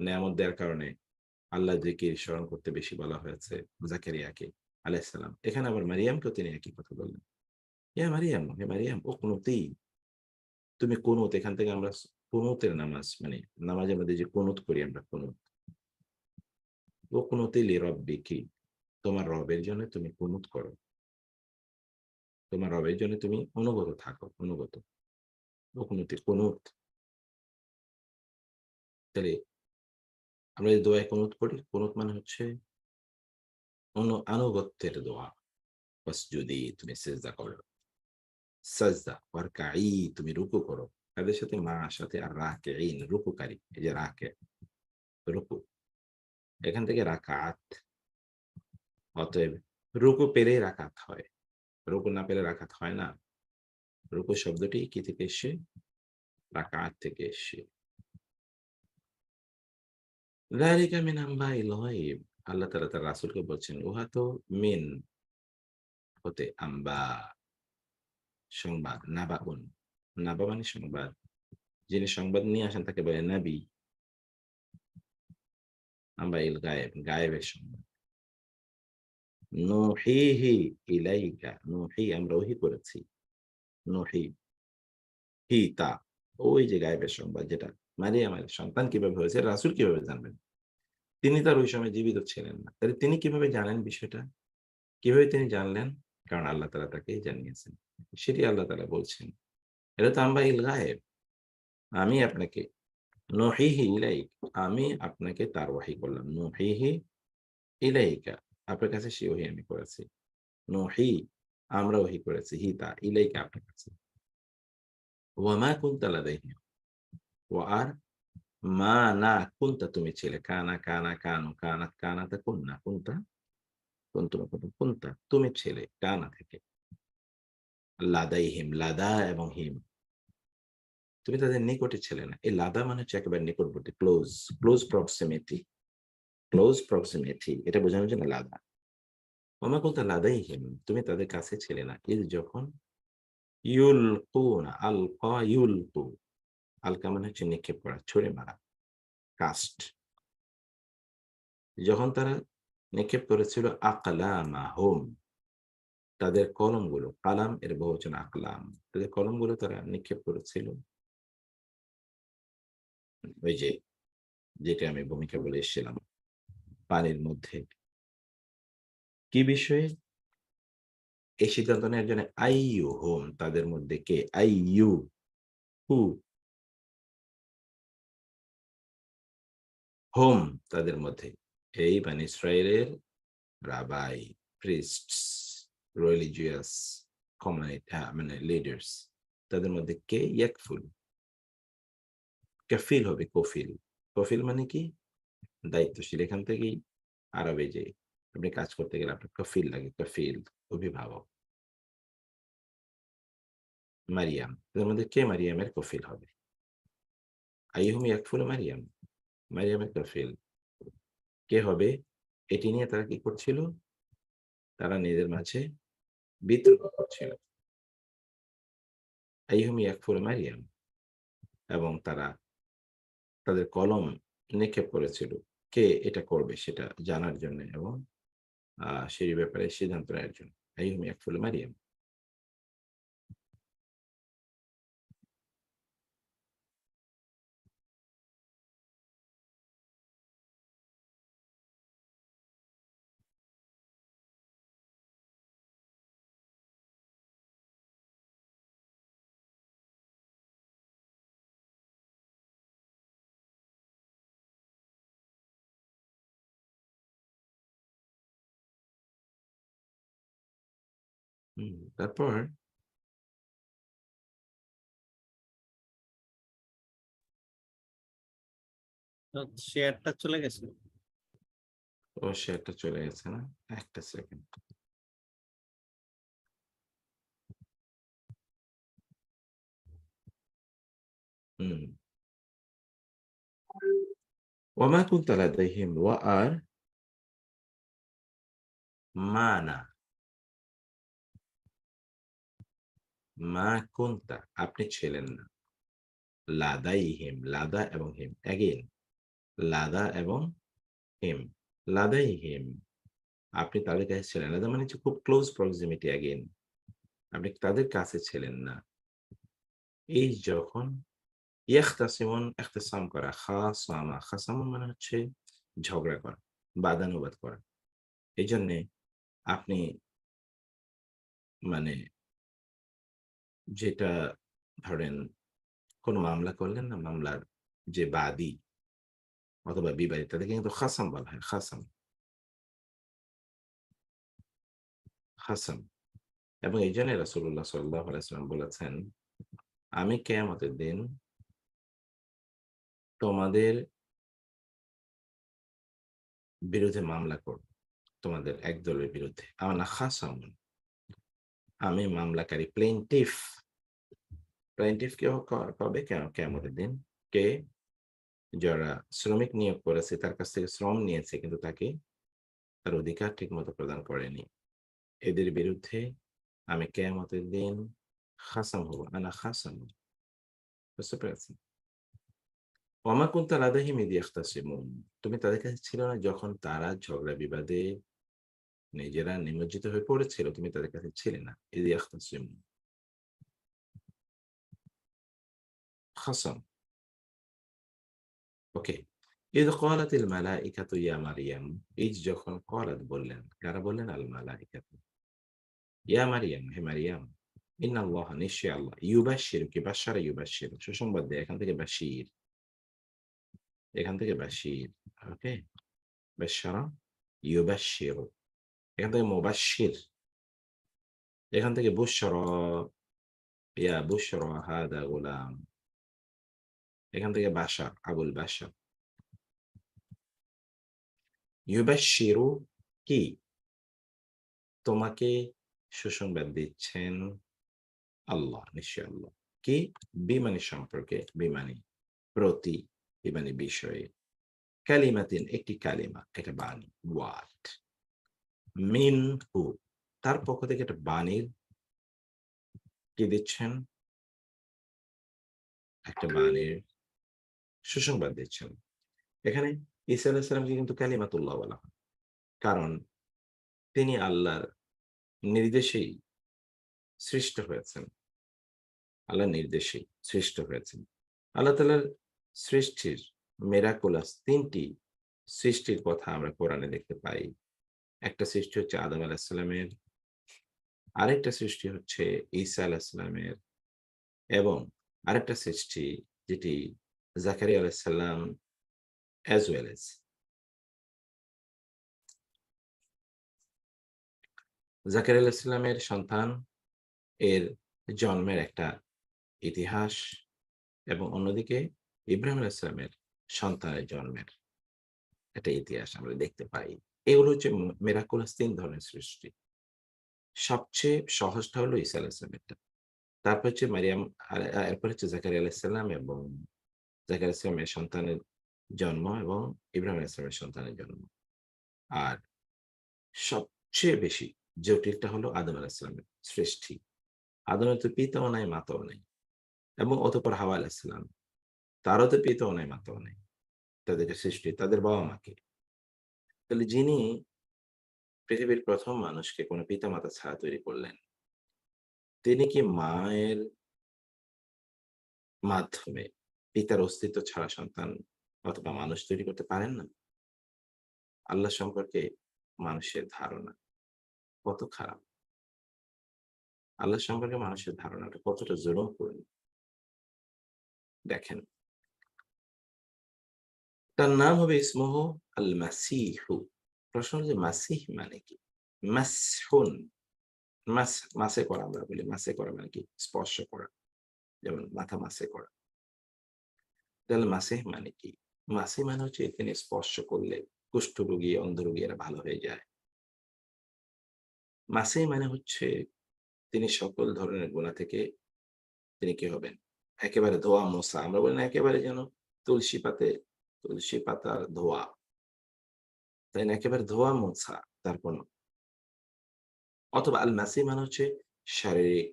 নেয়ামত দেওয়ার কারণে আল্লাহ জিকির স্মরণ করতে বেশি বলা হয়েছে জাকারিয়াকে আলাইহিস সালাম। এখানে আবার মারিয়ামকেও তিনি একই কথা বললেন। ইয়া মারিয়াম, হে মারিয়াম উকনুতি, তুমি কুনুত, এখান থেকে আমরা কুনুতের নামাজ মানে নামাজের মধ্যে যে কুনুত করি আমরা কুনুত। উকনুতি লিরাব্বিকি, তোমার রবের জন্য তুমি কুনুত করো। তোমার রবের জন্য তুমি অনুগত থাকো, অনুগত। উকনুতি কুনুত। তাহলে আমরা যে দোয়ায় কুনুত করি, কুনুত মানে হচ্ছে আনুগত্যের দোয়া। ওয়াসজুদি, তুমি সিজদা করো। সাজদা, ওয়ারকাই, তুমি রুকু করো। তাদের সাথে মা সাথে আর রাকিঈন, রুকুকারী। এই যে রাকে, রুকু। এখান থেকে রাকাত। অতএব রুকু পেলেই রাকাত হয়। রুকু না পেলে রাকাত হয় না। রুকু শব্দটি কি থেকে এসছে? রাকাত থেকে এসছে। যালিকা মিন আম্বাইল গায়ব, আল্লাহ তাআলা তার রাসূলকে বলছেন, উহা তো মিন হতে, আম্বা সংবাদ, নাবাউন নাবা মানে সংবাদ। যিনি সংবাদ নিয়ে আসেন তাকে বলে নাবী। আম্বাইল গায়েব, গায়েবের সংবাদ। নুহিহি ইলাইকা, নুহি আমরা ওহী করেছি। নুহি, হি তা। ওই যে গায়েবের সংবাদ যেটা মারিয়ামের সন্তান কিভাবে হয়েছে রাসূল কিভাবে জানবেন? তিনি তার ওই সময় জীবিত ছিলেন না। তাহলে তিনি কিভাবে জানেন বিষয়টা? কিভাবে তিনি জানলেন? কারণ আল্লাহ তাআলা তাকে জানিয়েছেন। সেটি আল্লাহ তাআলা বলছেন। এটা তো আম্বাইল গায়েব। আমি আপনাকে নুহিহি ইলাইক, আমি আপনাকে তার ওহী করলাম। নুহিহি ইলাইকা, আপনার কাছে সেই ওহী আমি করেছি। নুহি, আমরা ওহী করেছি। হিতা, ইলাইকা আপনার কাছে। ওয়া মা কুনতা লাদাইহিম, ওয়া আর মা না কুনতা তুমি ছিলে। কানা, কানা, কানু, কানাত, কানাতা, কুন্না, কুনতা, কুনতুম, কুনতুম, কুনতা তুমি ছিলে। কানা থেকে। লাদাইহিম, লাদা এবং হিম। তুমি তাদের নিকটে ছিলে না। এই লাদা মানে হচ্ছে একেবারে নিকটবর্তী, close, close proximity, close proximity এটা বোঝানোর জন্য লাদা। ওয়া মা কুনতা লাদাইহিম, তুমি তাদের কাছে ছিলে না। যখন ইউলকুনা, আলকা ইউলকু, আলকা মানে হচ্ছে নিক্ষেপ করা, ছুঁড়ে মারা, কাস্ট। যখন তারা নিক্ষেপ করেছিল আকলামাহুম, তাদের কলমগুলো, কালাম এর বহুবচন আকলাম। তাদের কলমগুলো তারা নিক্ষেপ করেছিল ওই যে, যেটা আমি ভূমিকা বলে এসেছিলাম, পানির মধ্যে। কি বিষয়ে? এই সিদ্ধান্ত নেওয়ার জন্য আইয়ুহুম, তাদের মধ্যে কে? আইয়ু, হু, হুম, তাদের মধ্যে। এই বানী ইসরাইলের রাবাই, প্রিস্টস, রিলিজিয়াস কমিউনিটি মানে লিডার্স। তাদের মধ্যে কে ইয়াকফুল, কাফিল হবে কফিল। কফিল মানে কি? দায়িত্বশীল। এখান থেকেই আরবে যে আপনি কাজ করতে গেলে আপনার কফিল লাগে, কফিল অভিভাবক। মারিয়াম, এদের মধ্যে কে মারিয়ামের কফিল হবে? আইহুম ইয়াকফুল মারিয়াম, মারিয়ামের কফিল কে হবে? এটি নিয়ে তারা কি করছিল? তারা নিজেদের মাঝে বিতর্ক করছিল। আইহুম ইয়াকফুল মারিয়াম, এবং তারা তাদের কলম নিক্ষেপ করেছিল কে এটা করবে সেটা জানার জন্য এবং সেই ব্যাপারে সিদ্ধান্ত নেওয়ার জন্য। আইহুম ইয়াকফুল মারিয়াম। তারপর তো শেয়ারটা চলে গেছে। অবশ্যই একটা চলে গেছে না? একটা সেকেন্ড। হুম। ওয়ামা কুনতা লাদাইহিম, ওয়া আর মা না, মা কুনতা আপনি ছিলেন না, লাদাইহিম, লাদা এবং হিম। অ্যাগেইন লাদা এবং হিম। লাদাইহিম, আপনি তাদের কাছে ছিলেন। লাদা মানে হচ্ছে খুব ক্লোজ প্রক্সিমিটি অ্যাগেইন। আপনি তাদের কাছে ছিলেন না। এই যখন ইয়াখতাসিমুন, ইখতিসাম করা, খাসামা, খাসামুন মানে হচ্ছে ঝগড়া করা, বাদানুবাদ করা। এজন্যে আপনি মানে যেটা ধরেন কোন মামলা করলেন না, মামলার যে বাদী অথবা বিবাদী তাদেরকে কিন্তু খাসাম বলা হয়। খাসাম, খাসাম। এবং এইজন্য রাসূলুল্লাহ সাল্লাল্লাহু আলাইহি ওয়াসাল্লাম বলেছেন, আমি কিয়ামতের দিন তোমাদের বিরুদ্ধে মামলা করব। তোমাদের এক দলের বিরুদ্ধে। আনা খাসামুন, আমি মামলাকারী, প্লেইনটিফ। প্লেইনটিফ কে কবে? কিয়ামতের দিন। কে? যারা শ্রমিক নিয়োগ করেছে তার কাছ থেকে শ্রম নিয়েছে কিন্তু তাকে তার অধিকার ঠিকমতো প্রদান করেনি। এদের বিরুদ্ধে আমি কিয়ামতের দিন খাসাম হব। আনা খাসাম। বুঝতে পেরেছেন? ওয়ামা কুনতা লাদাইহিম ইয ইয়াখতাসিমুন, তুমি তাদের কাছে ছিল না যখন তারা ঝগড়া বিবাদে নিজেরা নিমজ্জিত হয়ে পড়েছিল, তুমি তাদের কাছে ছিলে না। ইয ইয়াখতাসিমুন, খাসাম। ওকে। ইয ক্বালাতিল মালাইকাতু ইয়া মারইয়াম, যখন ক্বালাত বললেন, কারা বললেন? আল মালাইকাতু। ইয়া মারইয়াম, হে মারইয়াম, ইন্নাল্লাহ, নিশ্চয়ই আল্লাহ, ইউবাশশিরুকি, বাশশারা ইউবাশশিরু, সুসংবাদ দেয়। এখান থেকে বাশির, এখান থেকে বাশির। ওকে? বাশশারা ইউবাশশিরু, এখান থেকে মুবাশশির, এখান থেকে বুশরা, ইয়া বুশরা হাদা গুলাম, এখান থেকে বাশার, আবুল বাশার। ইউবাশশিরু কি? তোমাকে সুসংবাদ দিচ্ছেন আল্লাহ, নিশ্চয়ই আল্লাহ। কি? বিমানি সম্পর্কে, বিমানি প্রতি, বিমানি বিষয়ে। কালিমাতিন, একটি কালিমা, একটা বাণী, ওয়ার্ড। মিনহু, তার পক্ষ থেকে একটা বাণীর কি দিচ্ছেন? একটা বাণীর সুসংবাদ দিচ্ছেন। এখানে ঈসা আলাইহিস সালামকে কিন্তু কালিমাতুল্লাহ বলা হয়। কারণ তিনি আল্লাহর নির্দেশেই সৃষ্ট হয়েছেন। আল্লাহর নির্দেশেই সৃষ্ট হয়েছেন। আল্লাহ তাআলার সৃষ্টির মিরাকুলাস ৩ টি সৃষ্টির কথা আমরা কোরআনে দেখতে পাই। একটা সৃষ্টি হচ্ছে আদম আলাইহিস সালামের, আরেকটা সৃষ্টি হচ্ছে ঈসা আলাইহিস সালামের, এবং আরেকটা সৃষ্টি যেটি জাকারিয়া আলাইহিস সালাম as well as জাকারিয়া আলাইহিস সালামের সন্তান এর জন্মের একটা ইতিহাস, এবং অন্যদিকে ইব্রাহিম আলাইহিস সালামের সন্তানের জন্মের একটা ইতিহাস আমরা দেখতে পাই। এগুলো হচ্ছে মিরাকুলাস ৩ ধরনের সৃষ্টি। সবচেয়ে সহজটা হলো ঈসা আলাইহিস সালামেরটা। তারপর হচ্ছে মারিয়াম, এরপর হচ্ছে জাকারিয়া আলাইহিস সালাম এবং জাকারিয়া আলাইহিস সালামের সন্তানের জন্ম, এবং ইব্রাহিম আলাইহিস সালামের সন্তানের জন্ম। আর সবচেয়ে বেশি জটিলটা হলো আদম আলাইহিস সালামের সৃষ্টি। আদমের তো পিতাও নাই, মাতাও নাই, এবং অতঃপর হাওয়া আলাইহিস সালাম, তারও তো পিতাও নাই, মাতাও নাই। তাদেরকে সৃষ্টি তাদের বাবা-মাকে। তাহলে যিনি পৃথিবীর ১ম মানুষকে কোনো পিতা-মাতা ছাড়া তৈরি করলেন, তিনি কি মায়ের মাধ্যমে পিতার অস্তিত্ব ছাড়া সন্তান অথবা মানুষ তৈরি করতে পারেন না? আল্লাহ সম্পর্কে মানুষের ধারণা কত খারাপ! আল্লাহ সম্পর্কে মানুষের ধারণাটা কতটা জুলুমপূর্ণ দেখেন। তার নাম হবে ইসমুহু আল মাসীহু। প্রশ্ন হলো যে মাসীহ মানে কি? মাসহুন, মাসে করা, আমরা বলি মাসে করা মানে কি? স্পর্শ করা। যেমন মাথা মাসে করা। তাহলে মাসিহ মানে কি? মাসিহ মানে হচ্ছে তিনি স্পর্শ করলে কুষ্ঠরোগী, অন্ধরোগী এরা ভালো হয়ে যায়। মাসিহ মানে হচ্ছে তিনি সকল ধরনের গুনাহ থেকে তিনি কি হবেন? একেবারে ধোয়া মোছা। আমরা বলি না একেবারে যেন তুলসী পাতে, তুলসী পাতার ধোয়া। তাই না? একেবারে ধোয়া মোছা তার কোন, অথবা আল মাসিহ মানে হচ্ছে শারীরিক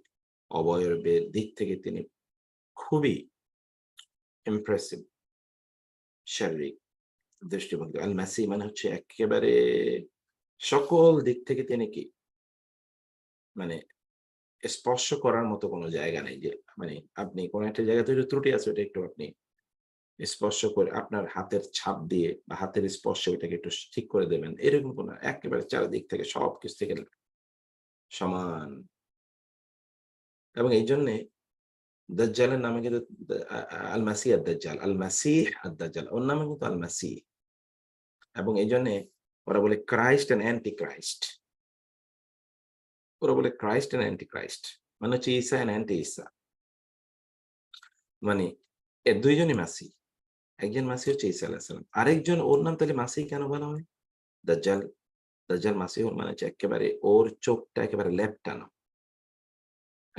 অবয়বের দিক থেকে তিনি খুবই ইমপ্রেসিভ, শারীরিক দৃষ্টিভঙ্গি। আল মাসিহ মানে হচ্ছে একেবারে সকল দিক থেকে তিনি কি? মানে স্পর্শ করার মতো কোনো জায়গা নেই, যে মানে আপনি কোন একটা জায়গাতে একটু ত্রুটি আছে, ওটা একটু আপনি স্পর্শ করে আপনার হাতের ছাপ দিয়ে বা হাতের স্পর্শে ওটাকে একটু ঠিক করে দেবেন। এরকম কোনো, একেবারে চারিদিক থেকে সবকিছু থেকে সমান। এবং এইজন্যে দাজ্জালের নামে কিন্তু আল মাসিহ আদ-দাজ্জাল, আল মাসিহ আদ-দাজ্জাল, ওর নামে কিন্তু আল মাসিহ। এবং এইজন্যে ওরা বলে ক্রাইস্ট অ্যান্ড অ্যান্টি ক্রাইস্ট। ওরা বলে ক্রাইস্ট অ্যান্ড অ্যান্টি ক্রাইস্ট। মানে হচ্ছে ঈসা অ্যান্ড অ্যান্টি ঈসা। মানে ২ জনই মাসিহ। একজন মাসিহ হচ্ছে ঈসা আলাইহিস সালাম। আরেকজন, ওর নাম তাহলে মাসিহ কেন বলা হয়? দাজ্জাল। দাজ্জাল মাসিহ মানে হচ্ছে একেবারে ওর চোখটা একেবারে লেপ্টানো,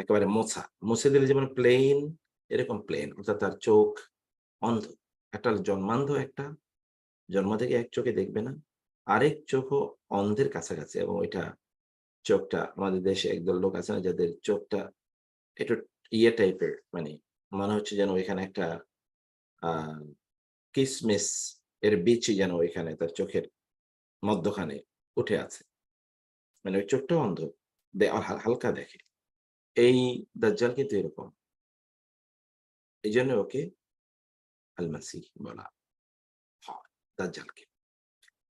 একেবারে মোছা। মুছে দিলে যেমন প্লেন, এরকম প্লেন। অর্থাৎ তার চোখ অন্ধ। একটা জন্মান্ধ, একটা জন্ম থেকে এক চোখে দেখবে না। আরেক চোখও অন্ধের কাছাকাছি, এবং ওইটা চোখটা, আমাদের দেশে একদল লোক আছে না যাদের চোখটা একটু ইয়ে টাইপের, মানে মনে হচ্ছে যেন ওইখানে একটা আ কিসমিস এর বিচি যেন ওইখানে তার চোখের মধ্যখানে উঠে আছে। মানে ওই চোখটাও অন্ধ। হালকা দেখে। এই দাজ্জাল কিন্তু এরকম। এজন্য ওকে আল মাসিহ বলা হয়, দাজ্জালকে।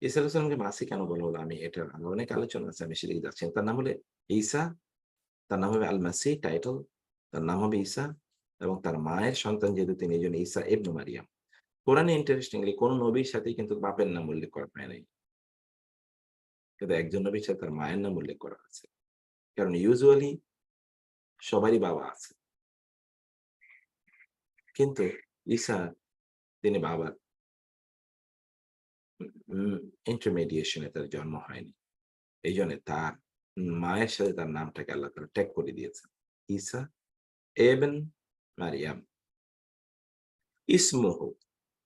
ঈসা আলাইহিস সালামকে মাসিহ কেন বলা হলো? এটার আমার অনেক আলোচনা আছে। আমি সেদিকে যাচ্ছি না। তার নাম হলো ঈসা, তার নাম হবে আল মাসিহ টাইটেল, তার নাম হবে ঈসা এবং তার মায়ের সন্তান যেহেতু তিনি এজন্য ঈসা ইবনে মারিয়াম। কোরআনে ইন্টারেস্টিংলি কোন নবীর সাথেই কিন্তু বাপের নাম উল্লেখ করা হয় নাই। কিন্তু একজন নবীর সাথে তার মায়ের নাম উল্লেখ করা হয়েছে। কারণ ইউজুয়ালি সবারই বাবা আছে। কিন্তু ঈসা তিনি বাবার উম ইন্টারমিডিয়েশন এ তার জন্ম হয়নি। এইজন্য তার মায়ের সাথে তার নামটাকে আল্লাহ তাআলা ট্যাগ করে দিয়েছেন। ঈসা ইবন মারিয়াম। ইসমুহু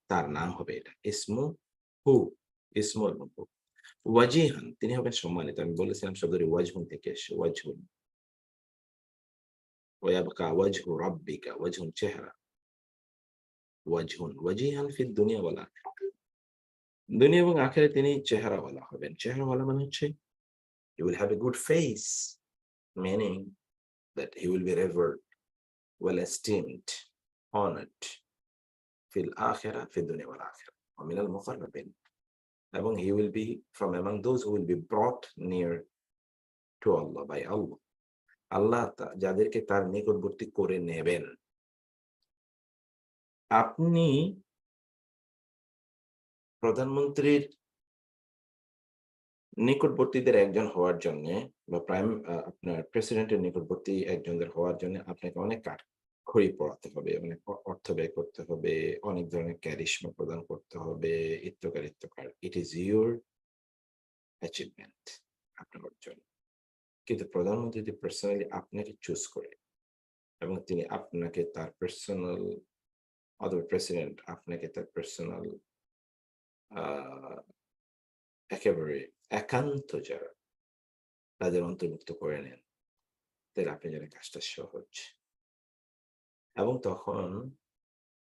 তার নাম হবে এটা। ইসমুহু, ইসমু এবং হু। ওয়াজিহান তিনি হবেন সম্মানিত। আমি বলেছিলাম শব্দটি ওয়াজহুন থেকে এসছে। ওয়াজহুন। ওয়ায়াবকা ওয়াজহু রাব্বিকা ওয়াজহুন চেহারা। ওয়াজহুন ওয়াজিহান ফিদ দুনিয়া ওয়াল আখিরাহ। দুনিয়া এবং আখিরাতে তিনি চেহারাওয়ালা হবেন। চেহারাওয়ালা মানে হচ্ছে he will have a good face, meaning that he will be revered, well esteemed, honored fil akhirah, fid dunya wal akhirah. Wa min al muqarrabin. এবং he will be from among those who will be brought near to Allah by Allah. আল্লাহ যাদেরকে তার নিকটবর্তী করে নেবেন। আপনি প্রধানমন্ত্রীর নিকটবর্তীদের একজন হওয়ার জন্যে বা আপনার প্রেসিডেন্টের নিকটবর্তী একজনদের হওয়ার জন্য আপনাকে অনেক কাঠখড়ি পোড়াতে হবে, অনেক অর্থ ব্যয় করতে হবে, অনেক ধরনের ক্যারিশমা প্রদান করতে হবে, ইত্তকার, ইত্তকার। ইট ইজ ইউর অ্যাচিভমেন্ট, আপনার অর্জন। কিন্তু প্রধানমন্ত্রী যদি পার্সোনালি আপনাকে চুজ করে এবং তিনি আপনাকে তার পার্সোনাল অথবা প্রেসিডেন্ট আপনাকে তার পার্সোনাল আ একেবারে একান্ত যারা তাদের অন্তর্ভুক্ত করে নেন, তাহলে আপনার জন্য কাজটা সহজ। এবং তখন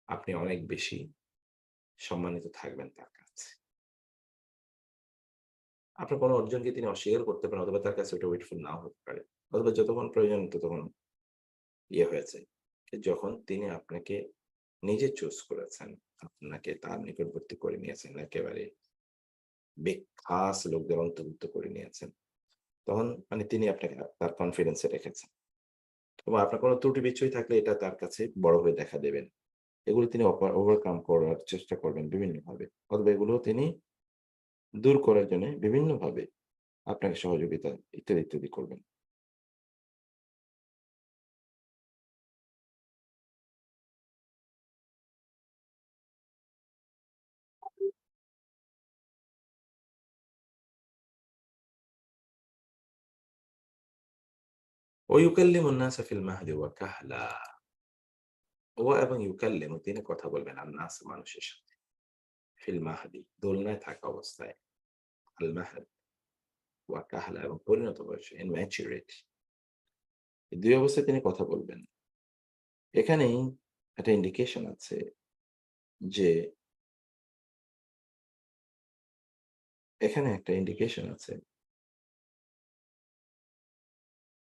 আপনি অনেক বেশি সম্মানিত থাকবেন তার কাছে। আপনার কোনো অর্জনকে তিনি অস্বীকার করতে পারেন অথবা তার কাছে ওটা ওয়েটফুল নাও হতে পারে। অথবা যতক্ষণ প্রয়োজন ততক্ষণ হয়েছে। যখন তিনি আপনাকে নিজে চুজ করেছেন, আপনাকে তার নিকটবর্তী করে নিয়েছেন, একেবারে খাস লোকদের অন্তর্ভুক্ত করে নিয়েছেন। তখন মানে তিনি আপনাকে তার কনফিডেন্স এ রেখেছেন। এবং আপনার কোনো ত্রুটি বিচ্যুতি থাকলে এটা তার কাছে বড় হয়ে দেখা দেবেন। এগুলো তিনি ওভারকাম করার চেষ্টা করবেন বিভিন্নভাবে। অথবা এগুলো তিনি দূর করার জন্য বিভিন্নভাবে আপনাকে সহযোগিতা ইত্যাদি, ইত্যাদি করবেন। ওয়ায়ুকাল্লিমুন নাসা ফিল মাহদি ওয়া কাহলা। এবং ইউকাল্লিমু তিনি কথা বলবেন আন-নাস মানুষের সাথে। ফিল মাহদি দোলনায় থাকা অবস্থায়। আল মাহদ ওয়া কাহলা এবং পরিণত বয়সে ইন ম্যাচুরিটি। এই ২ অবস্থায় তিনি কথা বলবেন। এখানেই একটা ইন্ডিকেশন আছে যে এখানে একটা ইন্ডিকেশন আছে।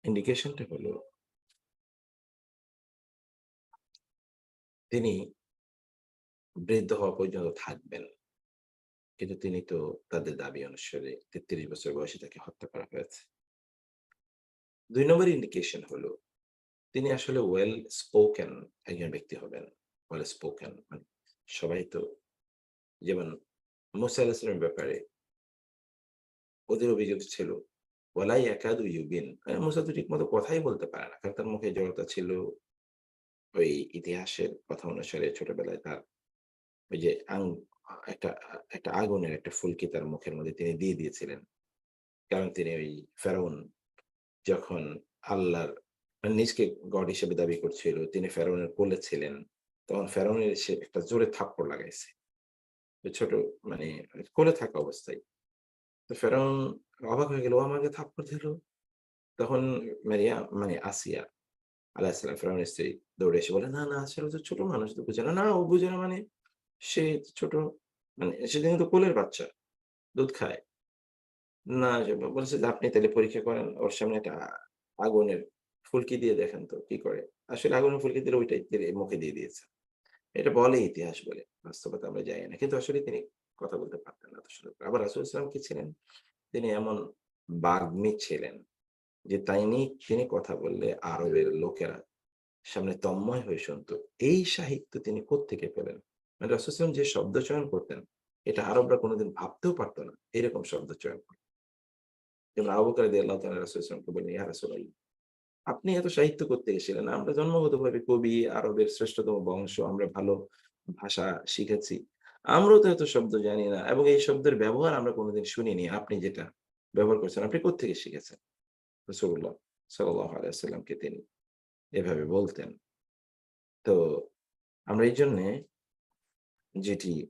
ইন্ডিকেশনটা হলো তিনি বৃদ্ধ হওয়া পর্যন্ত থাকবেন। কিন্তু তিনি তো তাদের দাবি অনুসারে ৩৩ বছর বয়সে তাকে হত্যা করা হয়েছে। ২ নম্বর ইন্ডিকেশন হলো তিনি আসলে ওয়েল স্পোকেন একজন ব্যক্তি হবেন। ওয়েল স্পোকেন মানে সবাই তো যেমন মুসা আলাইহিস সালামের ব্যাপারে ওদের অভিযোগ ছিল ওয়ালা ইয়াকাদু ইউবিন। মুসা তো ঠিকমতো কথাই বলতে পারে না। কারণ তার মুখে জড়তা ছিল। ওই ইতিহাসের কথা অনুসারে ছোটবেলায় তার ওই যে একটা একটা আগুনের একটা ফুলকি তার মুখের মধ্যে তিনি দিয়ে দিয়েছিলেন। কারণ তিনি ওই ফেরাউন যখন আল্লাহর মানে নিজকে গড হিসেবে দাবি করছিল, তিনি ফেরাউনের কোলে ছিলেন। তখন ফেরাউনের এসে একটা জোরে থাপ্পড় লাগাইছে। ওই ছোট মানে কোলে থাকা অবস্থায়। তো ফেরাউন অবাক হয়ে গেল, "ও আমাকে থাপ্পড় দিল?" তখন মারিয়া মানে আসিয়া আলাইহিস সালাম ফেরাউনের স্ত্রী দৌড়ে এসে বলে, "না, না আসলে তো ছোট মানুষ তো বুঝে না।" "না, ও বুঝে না মানে? সে ছোট মানে সে কিন্তু কোলের বাচ্চা, দুধ খায়।" না সে বলছে যে, "আপনি তাইলে পরীক্ষা করেন। ওর সামনে একটা আগুনের ফুলকি দিয়ে দেখেন তো কি করে?" আসলে আগুনের ফুলকি দিলে ওইটাই তেরে মুখে দিয়ে দিয়েছে। এটা বলে ইতিহাস বলে। বাস্তবতা আমরা জানি না। কিন্তু আসলে তিনি কথা বলতে পারতেন না এত সুন্দর করে। আবার রাসূল সাল্লাল্লাহু আলাইহি ওয়াসাল্লাম কি ছিলেন? তিনি এমন বাগ্মী ছিলেন যে তিনি কথা বললে আরবের লোকেরা সামনে তন্ময় হয়ে শুনত। এই সাহিত্য তিনি কোত্থেকে পেলেন? মানে রাসূল সাল্লাল্লাহু আলাইহি ওয়াসাল্লাম যে শব্দ চয়ন করতেন, এটা আরবরা কোনদিন ভাবতেও পারত না। এরকম শব্দ চয়ন করতেন। যেমন আবু বকর রাদিয়াল্লাহু তাআলা রাসূল সাল্লাল্লাহু আলাইহি ওয়াসাল্লামকে বললেন, "ইয়া রাসূলাল্লাহ, আপনি এত সাহিত্য কোত্থেকে শিখলেন? আমরা জন্মগতভাবে কবি, আরবের শ্রেষ্ঠতম বংশ, আমরা ভালো ভাষা শিখেছি। আমরাও তো এত শব্দ জানি না এবং এই শব্দের ব্যবহার আমরা কোনদিন শুনিনি। আপনি যেটা ব্যবহার করছেন, আপনি কোত্থেকে শিখেছেন?" রাসূলুল্লাহ সাল্লাল্লাহু আলাইহি ওয়াসাল্লামকে তিনি এভাবে বলতেন। তো আমরা এইজন্যে যেটি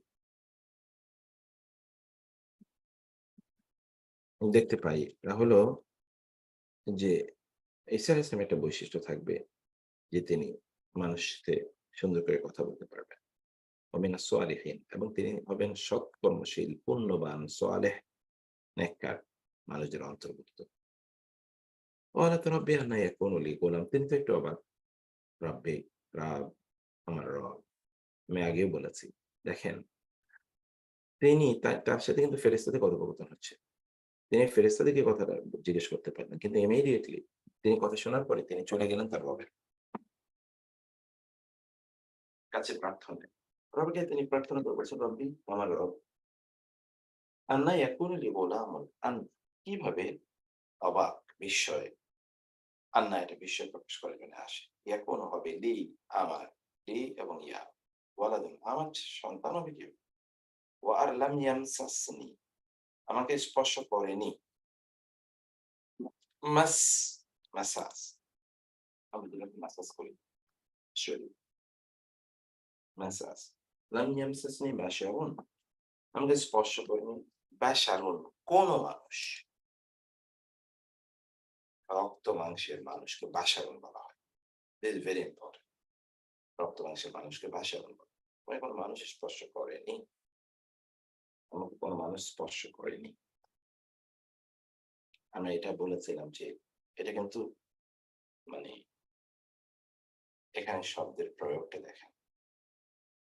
দেখতে পাই তা হলো যে ঈসা আলাইহিস সালামের একটা বৈশিষ্ট্য থাকবে যে তিনি মানুষের সাথে সুন্দর করে কথা বলতে পারবেন। ওমিনাস সালিহিন এবং তিনি হবেন সৎকর্মশীল, পুণ্যবান, সালেহ, নেককার মানুষদের অন্তর্ভুক্ত। ক্বালাত রাব্বি আন্না ইয়াকুনু লি গুলাম। তিনি তো একটু অবাক। রাব্বি, রাব, আমার রব। আমি আগেও বলেছি। দেখেন, তিনি তার সাথে কিন্তু ফেরেশতাদের কথোপকথন হচ্ছে। তিনি ফেরেশতাদেরকে কথাটা জিজ্ঞেস করতে পারতেন। কিন্তু ইমিডিয়েটলি তিনি কথা শোনার পরে তিনি চলে গেলেন তার রবের কাছে প্রার্থনায়। রবকে তিনি প্রার্থনা করে বলছেন, "রব্বি, আমার রব, আন্না ইয়াকুনু লি গুলামুন।" কিভাবে অবাক, বিস্ময়, আন্না এটা বিস্ময় প্রকাশ করে এখানে আসে। ইয়াকুনু হবে লি, আমার, লি এবং ইয়া, ওয়ালাদুন আমার সন্তান হবে কেউ। ওয়া আর লাম ইয়ামসাসনি আমাকে স্পর্শ করেনি। মাস, মাসাজ আমরা যেটাকে মাসাজ করি শরীর, মাসাজ। লাম ইয়ামসাসনি বাশারুন আমাকে স্পর্শ করেনি। বাশারুন কোন মানুষ, রক্ত মাংসের মানুষকে বাশারুন বলা হয়। This is very important. রক্ত মাংসের মানুষকে বাশারুন বলা হয়। মানে কোন মানুষ স্পর্শ করেনি। আমাকে কোন মানুষ স্পর্শ করেনি। আমরা এটা বলেছিলাম যে এটা কিন্তু মানে এখানে শব্দের প্রয়োগটা দেখেন।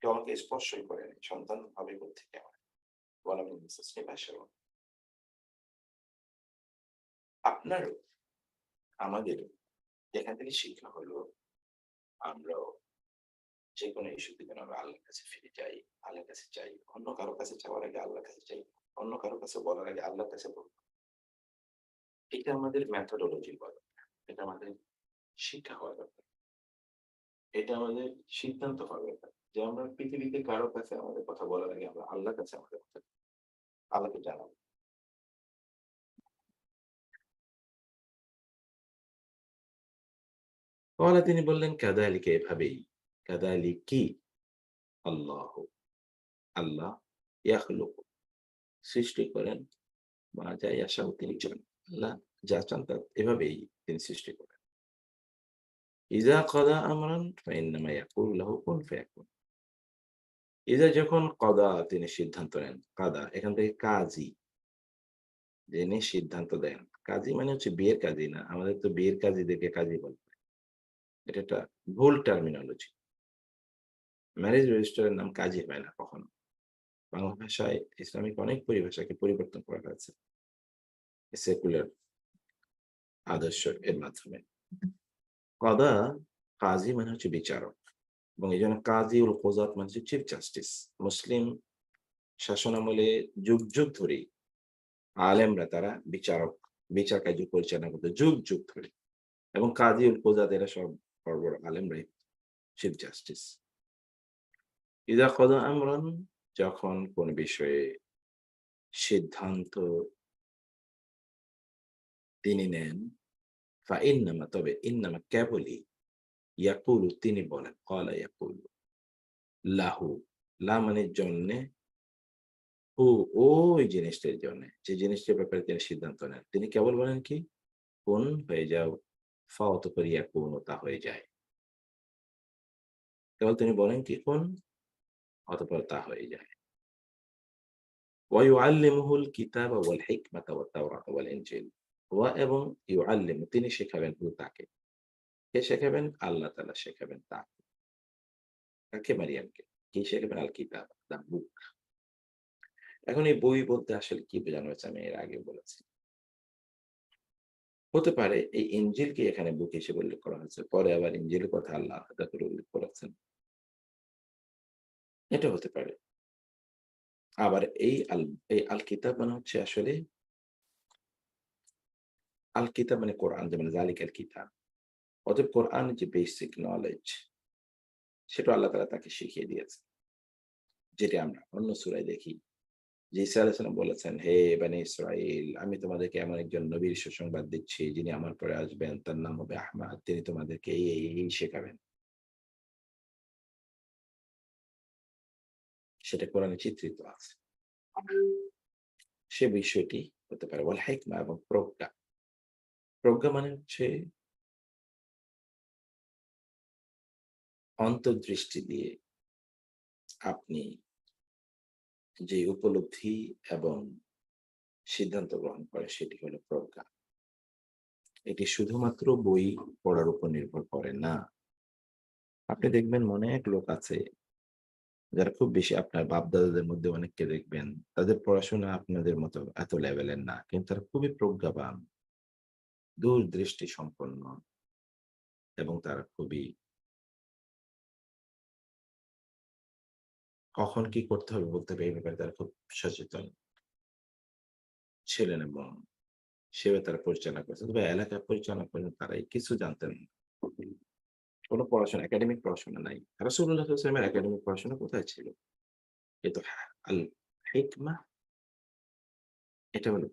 কেউ আমাকে স্পর্শই করেনি। সন্তান হবে কোত্থেকে আমার? ওয়ালাম ইয়ামসাসনি বাশারুন। আপনারও আমাদেরও এখান থেকে শিক্ষা হলো আমরাও যেকোনো ইস্যুতে যেন আমরা আল্লাহর কাছে ফিরে যাই, আল্লাহর কাছে চাই। অন্য কারো কাছে চাওয়ার আগে আল্লাহর কাছে চাই। অন্য কারো কাছে বলার আগে আল্লাহর কাছে বলব। এটা আমাদের মেথোডোলজি বলে। এটা আমাদের শিক্ষা হওয়া দরকার। এটা আমাদের সিদ্ধান্ত হওয়া দরকার। যে আমরা পৃথিবীতে কারো কাছে আমাদের কথা বলার আগে আমরা আল্লাহর কাছে আমাদের কথা আল্লাহকে জানাবো। ক্বালা তিনি বললেন, "কাযালিকা এভাবেই, কাযালিকি আল্লাহু আল্লাহ ইয়াখলুকু সৃষ্টি করেন মা যা ইয়াশাউ তিনি চান। আল্লাহ যা চান তা এভাবেই তিনি সৃষ্টি করেন। ইযা কাদা আমরান ফাইন্নামা ইয়াকুলু লাহু কুন ফায়াকুন। ইযা যখন কদা তিনি সিদ্ধান্ত নেন। কাদা এখান থেকে কাজী, যিনি সিদ্ধান্ত দেন। কাজী মানে হচ্ছে বিয়ের কাজী না। আমাদের তো বিয়ের কাজীদেরকে কাজী বলে। এটা একটা ভুল টার্মিনোলজি। ম্যারেজ রেজিস্ট্রারের নাম কাজী হয় না কখনো। বাংলা ভাষায় ইসলামিক অনেক পরিভাষাকে পরিবর্তন করা হয়েছে। সেকুলার আদর্শ এর মাধ্যমে। কদা, কাজী মানে হচ্ছে বিচারক এবং এজন্য কাজী কুযাত মানে হচ্ছে চিফ জাস্টিস। মুসলিম শাসনামলে যুগ, যুগ ধরেই আলেমরা তারা বিচার কার্য পরিচালনা করত যুগ, যুগ ধরে। এবং কুযাত এরা সব বড়, বড় আলেমরাই চিফ জাস্টিস। ইযা কদা আমরান যখন কোন বিষয়ে সিদ্ধান্ত তিনি নেন, ফাইন্নামা তবে ইন্নামা কেবলই ইয়াকুলু তিনি বলেন, ক্বালা ইয়াকুলু লাহু, লা মানে জন্যে, হু ওই জিনিসটার জন্যে। যে জিনিসটার ব্যাপারে তিনি সিদ্ধান্ত নেন। তিনি কেবল বলেন কি? কুন হয়ে যাও, ফা অতঃপর ইয়াকুনু তা হয়ে যায়। এবার তিনি বলেন কি কুন, অতঃপর তা হয়ে যায়। ওয়া ইউআল্লিমুহুল কিতাবা ওয়াল হিকমাতা ওয়াত তাওরাতা ওয়াল ইনজিল। ওয়া এবং ইউআল্লিমু তিনি শেখাবেন হু তাকে। কে শেখাবেন? আল্লাহ তাআলা শেখাবেন তাকে। কাকে? মারিয়ামকে। কি শেখাবেন? আল কিতাব, দ্য বুক। এখন এই বই বলতে আসলে কি বোঝানো হয়েছে আমি এর আগে বলেছি। হতে পারে এই ইনজিলকে এখানে বুক হিসেবে উল্লেখ করা হয়েছে। পরে আবার ইনজিলের কথা আল্লাহ আলাদা করে উল্লেখ করেছেন। এটা হতে পারে। আবার এই আল কিতাব মানে হচ্ছে আসলে আল কিতাব মানে কোরআন, যেমন যালিকাল কিতাব। অতএব কোরআনের যে বেসিক নলেজ সেটা আল্লাহ তাআলা তাকে শিখিয়ে দিয়েছেন। যেটা আমরা অন্য সূরায় দেখি যে ঈসা আলাইহিস সালাম বলেছেন, "হে বনী ইসরাইল, আমি তোমাদেরকে এমন একজন নবীর সুসংবাদ দিচ্ছি যিনি আমার পরে আসবেন। তার নাম হবে আহমদ। তিনি তোমাদেরকে এই শেখাবেন।" সেটা কোরআনে চিত্রিত আছে। সে বিষয়টি হতে পারে ওয়াল হিকমা এবং প্রজ্ঞা। প্রজ্ঞা মানে হচ্ছে অন্তর্দৃষ্টি দিয়ে আপনি যে উপলব্ধি এবং সিদ্ধান্ত গ্রহণ করে সেটি হলো প্রজ্ঞা। এটি শুধুমাত্র বই পড়ার উপর নির্ভর করে না। আপনি দেখবেন অনেক লোক আছে যারা খুব বেশি, আপনার বাপ-দাদাদের মধ্যে অনেককে দেখবেন, তাদের পড়াশোনা আপনাদের মতো এত লেভেলের না। কিন্তু তারা খুবই প্রজ্ঞাবান, দূরদৃষ্টি সম্পন্ন এবং তারা খুবই কখন কি করতে হবে বলতে হবে এই ব্যাপারে তারা খুব সচেতন ছিলেন এবং সেভাবে তারা পরিচালনা করছে। তবে এলাকা পরিচালনা করেন তারাই, কিছু জানতেন না। কোন পড়াশোনা, একাডেমিক পড়াশোনা নাই। রাসূলুল্লাহ সাল্লাল্লাহু আলাইহি ওয়াসাল্লামের একাডেমিক পড়াশোনা কোথায় ছিল? কিন্তু আল হিকমা এটা হলো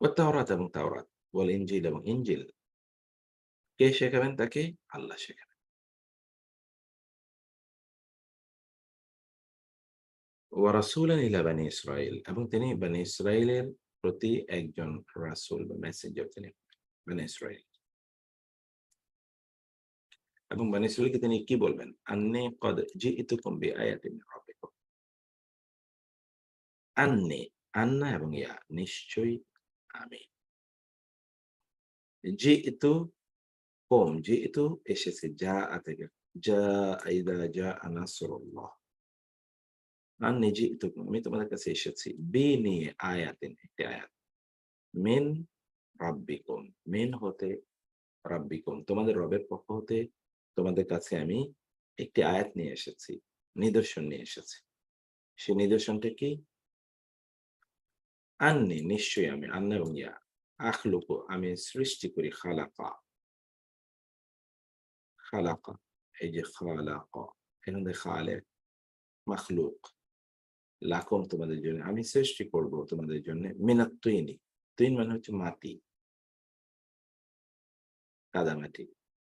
ওয়াত তাওরাত এবং তাওরাত, ওয়াল ইনজিল এবং ইনজিল। কে শেখাবেন তাকে? আল্লাহ শেখাবেন। ওয়া রাসূলান ইলা বানি ইসরাইল এবং তিনি বানি ইসরাইলের প্রতি একজন রাসূল বা মেসেঞ্জার তিনি, বানি ইসরাইল। এবং বানি ইসরাইলকে তিনি কি বলবেন? আন্নী ক্বাদ জি'তুকুম বিআয়াতিন মির রাব্বিকুম। আন্নী, আন্না এবং ইয়া, নিশ্চয়ই আমি। জি'তু জি'তু এসেছে, জাআ থেকে। জাআ ইযা জাআ নাসরুল্লাহ। আন্নী জি'তুকুম আমি তোমাদের কাছে এসেছি। নিয়ে আয়াতিন একটি আয়াত। মিন রাব্বিকুম, মিন হতে রাব্বিকুম তোমাদের রবের পক্ষ হতে তোমাদের কাছে আমি একটি আয়াত নিয়ে এসেছি, নিদর্শন নিয়ে এসেছি। সেই নিদর্শনটা কি? আন্নী নিশ্চয়ই আমি, আন্না এবং ইয়া, আখলুকু আমি সৃষ্টি করি, খালাকা, খালাকা এই যে খালাকা এখান থেকে খালেক, মাখলুক, লাকুম তোমাদের জন্য আমি সৃষ্টি করব তোমাদের জন্য মিনাত তুইনি। তুইন মানে হচ্ছে মাটি, কাদামাটি।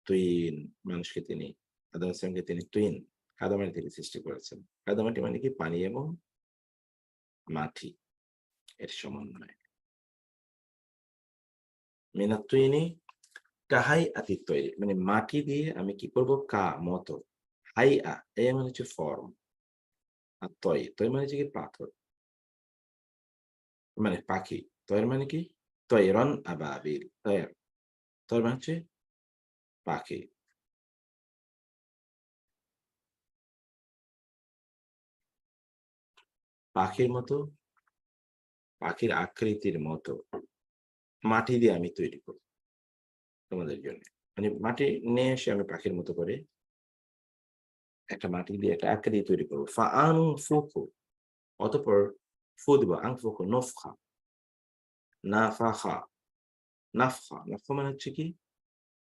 তুইন মানুষকে তিনি, আদম ইসলামকে তিনি তুইন কাদামাটি থেকে সৃষ্টি করেছেন। কাদামাটি মানে কি? পানি এবং মাটি এর সমন্বয়। মিনাত তুইনি কাহাই আতি তৈরি মানে মাটি দিয়ে আমি কি করব? কা মতো, হাই এ মানে হচ্ছে ফর্ম, আর তয় মানে হচ্ছে কি? পাথর, মানে পাখি। তয়ের মানে কি? তয়রন আবাবিল, তয়ের মানে হচ্ছে পাখি। পাখির মতো, পাখির আকৃতির মতো মাটি দিয়ে আমি তৈরি করব তোমাদের জন্য। মানে মাটি নিয়ে এসে আমি পাখির মতো করে একটা মাটি দিয়ে একটা আকৃতি তৈরি করব। ফাআনফুখু অতঃপর ফু দিব, আনফুখু নফখা, নাফাখা, নাফখা মানে হচ্ছে কি?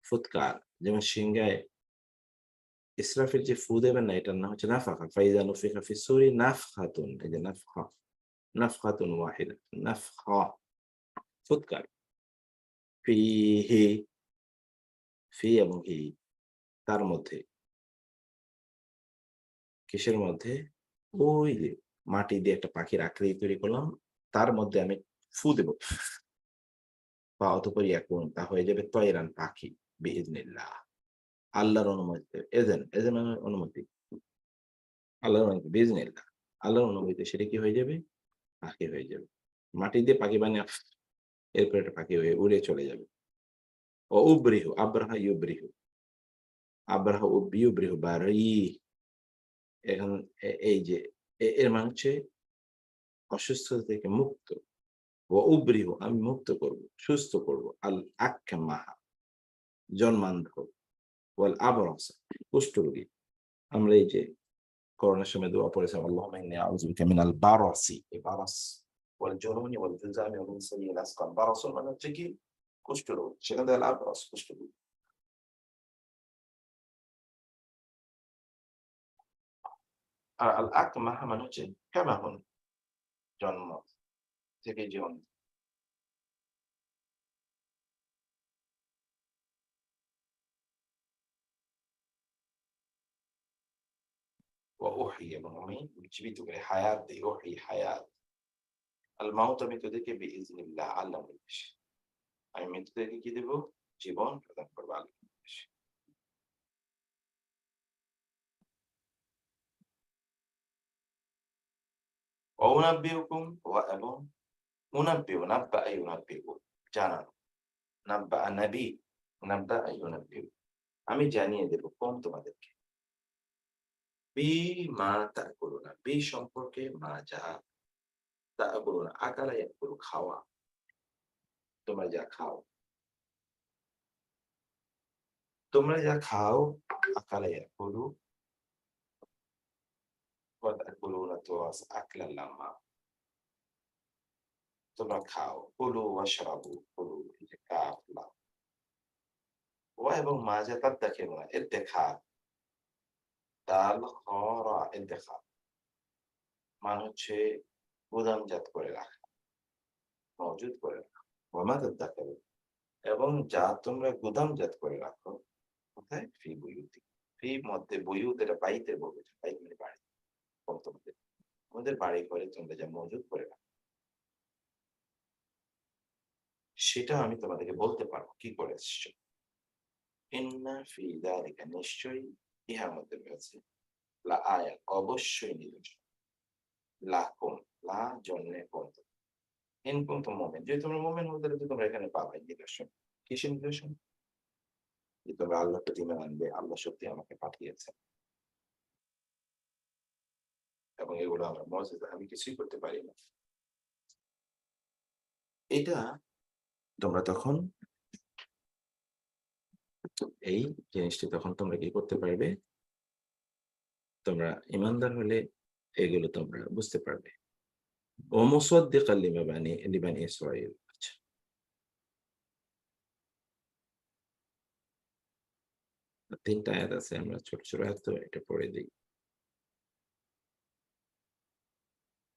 ফুৎকার। যেমন সিংহায় ইসরাফিল যে ফু দেবেন না এটার নাম হচ্ছে নাফাখা। ফাইযা নুফিখা ফিস-সূরি নাফখাতুন, এই যে নাফখা, নাফখাতুন ওয়াহিদা, নাফখা ফুৎকার। ফিহি, ফি এবং হি তার মধ্যে, কিসের মধ্যে? ওই যে মাটি দিয়ে একটা পাখির আকৃতি তৈরি করলাম, তার মধ্যে আমি ফু দেব। বা অতঃপর ইয়াকুন তা হয়ে যাবে তয়রান পাখি বিইজনিল্লাহ। আল্লাহর অনুমতিতে। এজেন মানে অনুমতি। আল্লাহর অনুমতি বিইজনিল্লাহ। আল্লাহর অনুমতিতে সেটা কি হয়ে যাবে? পাখি হয়ে যাবে। মাটি দিয়ে পাখি বানিয়ে এরপর একটা পাখি হয়ে উড়ে চলে যাবে। উবরিহু আবরাহা ইউবরিহু। আবরাহা ইউবরিহু বা এখন এই যে এর মানে হচ্ছে অসুস্থতা থেকে মুক্ত। উবরিহু আমি মুক্ত করব, সুস্থ করব। আল আক্কামাহা জন্মান্ধ ওয়াল আবরাসা কুষ্ঠরোগী। আমরা এই যে করোনার সময় দোয়া পড়েছিলাম আল্লাহুম্মা ইন্নী আউযু বিকা মিনাল বারাসি। এই বারাস ওয়াল জুনুনি ওয়াল জুযামি ওয়া মিন সাইয়্যিল আসকাম। বারাস মানে হচ্ছে কি কুষ্ঠরোগ। সেখান থেকে আল আবরাস কুষ্ঠরোগ। আর আল আকমাহা মানে হচ্ছে কামাহুন জন্ম থেকে জীবন। ওয়াহয়ী এবং আমি জীবিত করে হায়াত দেই। ওহয়ী হায়াত। আল মাউত মৃত্যুদেরকে বিইজনিল্লাহ আল্লাহর নির্দেশে। আমি মৃত্যুদেরকে কি দেব? জীবন প্রদান করব আল্লাহর নির্দেশে। ওয়াউনাব্বিউকুম এবং মুনাব্বিউ নাব্বাআ ইউনাব্বিউ জানানো। নাব্বাআ নবী নাব্বাআ ইউনাব্বিউ আমি জানিয়ে দেব কোন তোমাদেরকে। বিমা তাকুলুনা সম্পর্কে মা যা তাকুলুনা আকালা ইয়াকুলু খাওয়া। তোমরা যা খাও। তোমরা যা খাও আকালা ইয়াকুলু ওয়া তাকুলুনা আকলাল লাম্মা। তোমরা খাও। কুলু ওয়াশরাবু কুলু এই যে কাফ লাম। এবং মা যা তাদ্দাখিরুনা ইদ্দিখার। দাল খ রা ইদ্দিখার মানে হচ্ছে গুদামজাত করে রাখা, মজুদ করে রাখা। ওয়া মা তাদ্দাখিরুন এবং যা তোমরা গুদামজাত করে রাখো। কোথায়? ফি বুয়ুতি। ফি মধ্যে বুয়ুত এটা বাইতের বলবে। বাইত মানে বাড়ি। তোমাদের তোমাদের বাড়ি ঘরে তোমরা যা মজুদ করে রাখো সেটা আমি তোমাদেরকে বলতে পারবো কি করে এসছো। ইন্না ফি যালিকা নিশ্চয়ই ইহার মধ্যে রয়েছে লা আয়া অবশ্যই নিদর্শন। লাকুম লা জন্যে কুনতুম ইন কুনতুম মুমিন যদি তোমরা মুমিন হতে তো তোমরা এখানে পাবে নিদর্শন। কিসের নিদর্শন? যে তোমরা আল্লাহর প্রতি ঈমান আনবে, আল্লাহ সত্যি আমাকে পাঠিয়েছেন এবং এগুলো আমার মুজিজা, আমি কিছুই করতে পারি না। এটা তোমরা তখন এই জিনিসটি তখন তোমরা কি করতে পারবে? তোমরা ঈমানদার হলে এগুলো তোমরা বুঝতে পারবে। ومصدقا لبني إسرائيل। আচ্ছা, ৩ টা আয়াত আছে। আমরা ছোট, ছোট আয়াত তো এটা পড়ে দেই।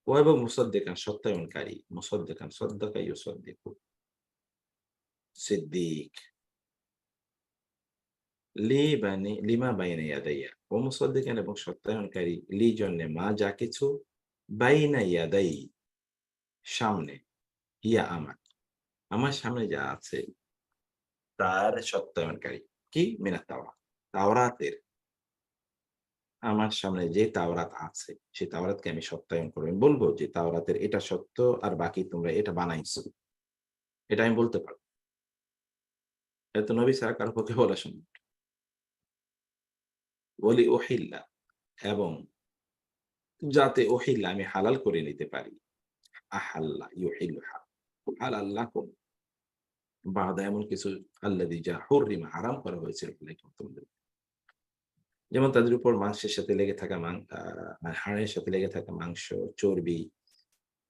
এবং মুসাদ্দিকান সত্যায়নকারী। মুসাদ্দিকান সাদ্দাকা ইউসাদ্দিকু সিদ্দিক। লিমা বাইনা ইয়াদাইয়া। মুসাদ্দিকান এবং সত্যায়নকারী জন্যে মা যা কিছু বাইনা ইয়াদাই সামনে হিয়া আমার। আমার সামনে যা আছে তার সত্যায়নকারী। কি? মিনাত তাওরাত। তাওরাতের আমার সামনে যে তাওরাত আছে সেই তাওরাতকে আমি সত্যায়ন করব। আমি বলব যে তাওরাতের এটা সত্য আর বাকি তোমরা এটা বানাইছো। এটা আমি বলতে পারব। এটা তো নবী ছাড়া কারো পক্ষে বলা সম্ভব না। ওয়ালি উহিল্লা এবং যাতে উহিল্লা আমি হালাল করে নিতে পারি। আহাল্লা ইউহিল্লু হালাল লাকুম বাদা এমন কিছু আল্লাযী যা হুররিমা হারাম করা হয়েছিল আলাইকুম তোমাদের। যেমন তাদের উপর মাংসের সাথে লেগে থাকা মানে হাড়ের সাথে লেগে থাকা মাংস, চর্বি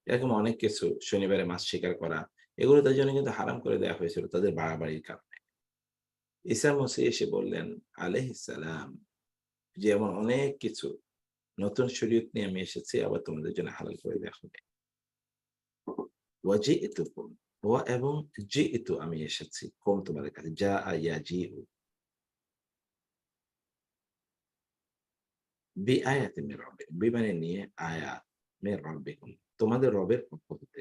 এরকম অনেক কিছু শনিবারে মাছ শিকার করা এগুলো তাদের জন্য কিন্তু হারাম করে দেওয়া হয়েছিল তাদের বাড়াবাড়ির কারণে। ঈসা মসীহ এসে বললেন আলাইহিস সালাম যে এমন অনেক কিছু নতুন শরীয়ত নিয়ে আমি এসেছি আবার তোমাদের জন্য হালাল করে দেওয়া হবে। ওয়াজিতুকুম এবং জিতু আমি এসেছি কম তোমাদের কাছে যা ইয়াজিউ বিআয়াতিন মির রাব্বিকুম বিমানে নিয়ে আয়াত মির রাব্বিকুম তোমাদের রবের পক্ষ হতে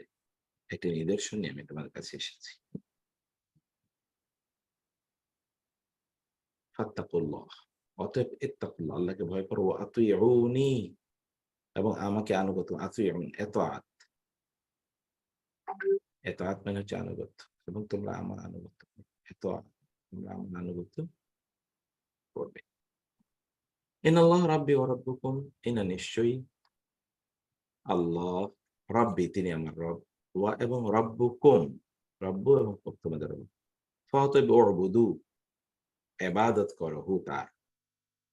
একটি নিদর্শন নিয়ে আমি তোমাদের কাছে এসেছি। ফাত্তাকুল্লাহ, অতএব ইত্তাকুল্লাহ, আল্লাহকে ভয় করো, ওয়া আতিউনি, এবং আমাকে আনুগত্য, আতিউন এতাআত, এতাআত মানে হচ্ছে আনুগত্য, এবং তোমরা আমার আনুগত্য করবে, এতাআত, তোমরা আমার আনুগত্য করবে। ইন্নাল্লাহ রাব্বি ওয়া রাব্বুকুম, ইন্না নিশ্চয়ই আল্লাহ রাব্বি তিনি আমার রব, ওয়া এবং রাব্বুকুম, রব্বু এবং তোমাদের রব, ফাতবিউ উবুদু, ইবাদত করো হু তার,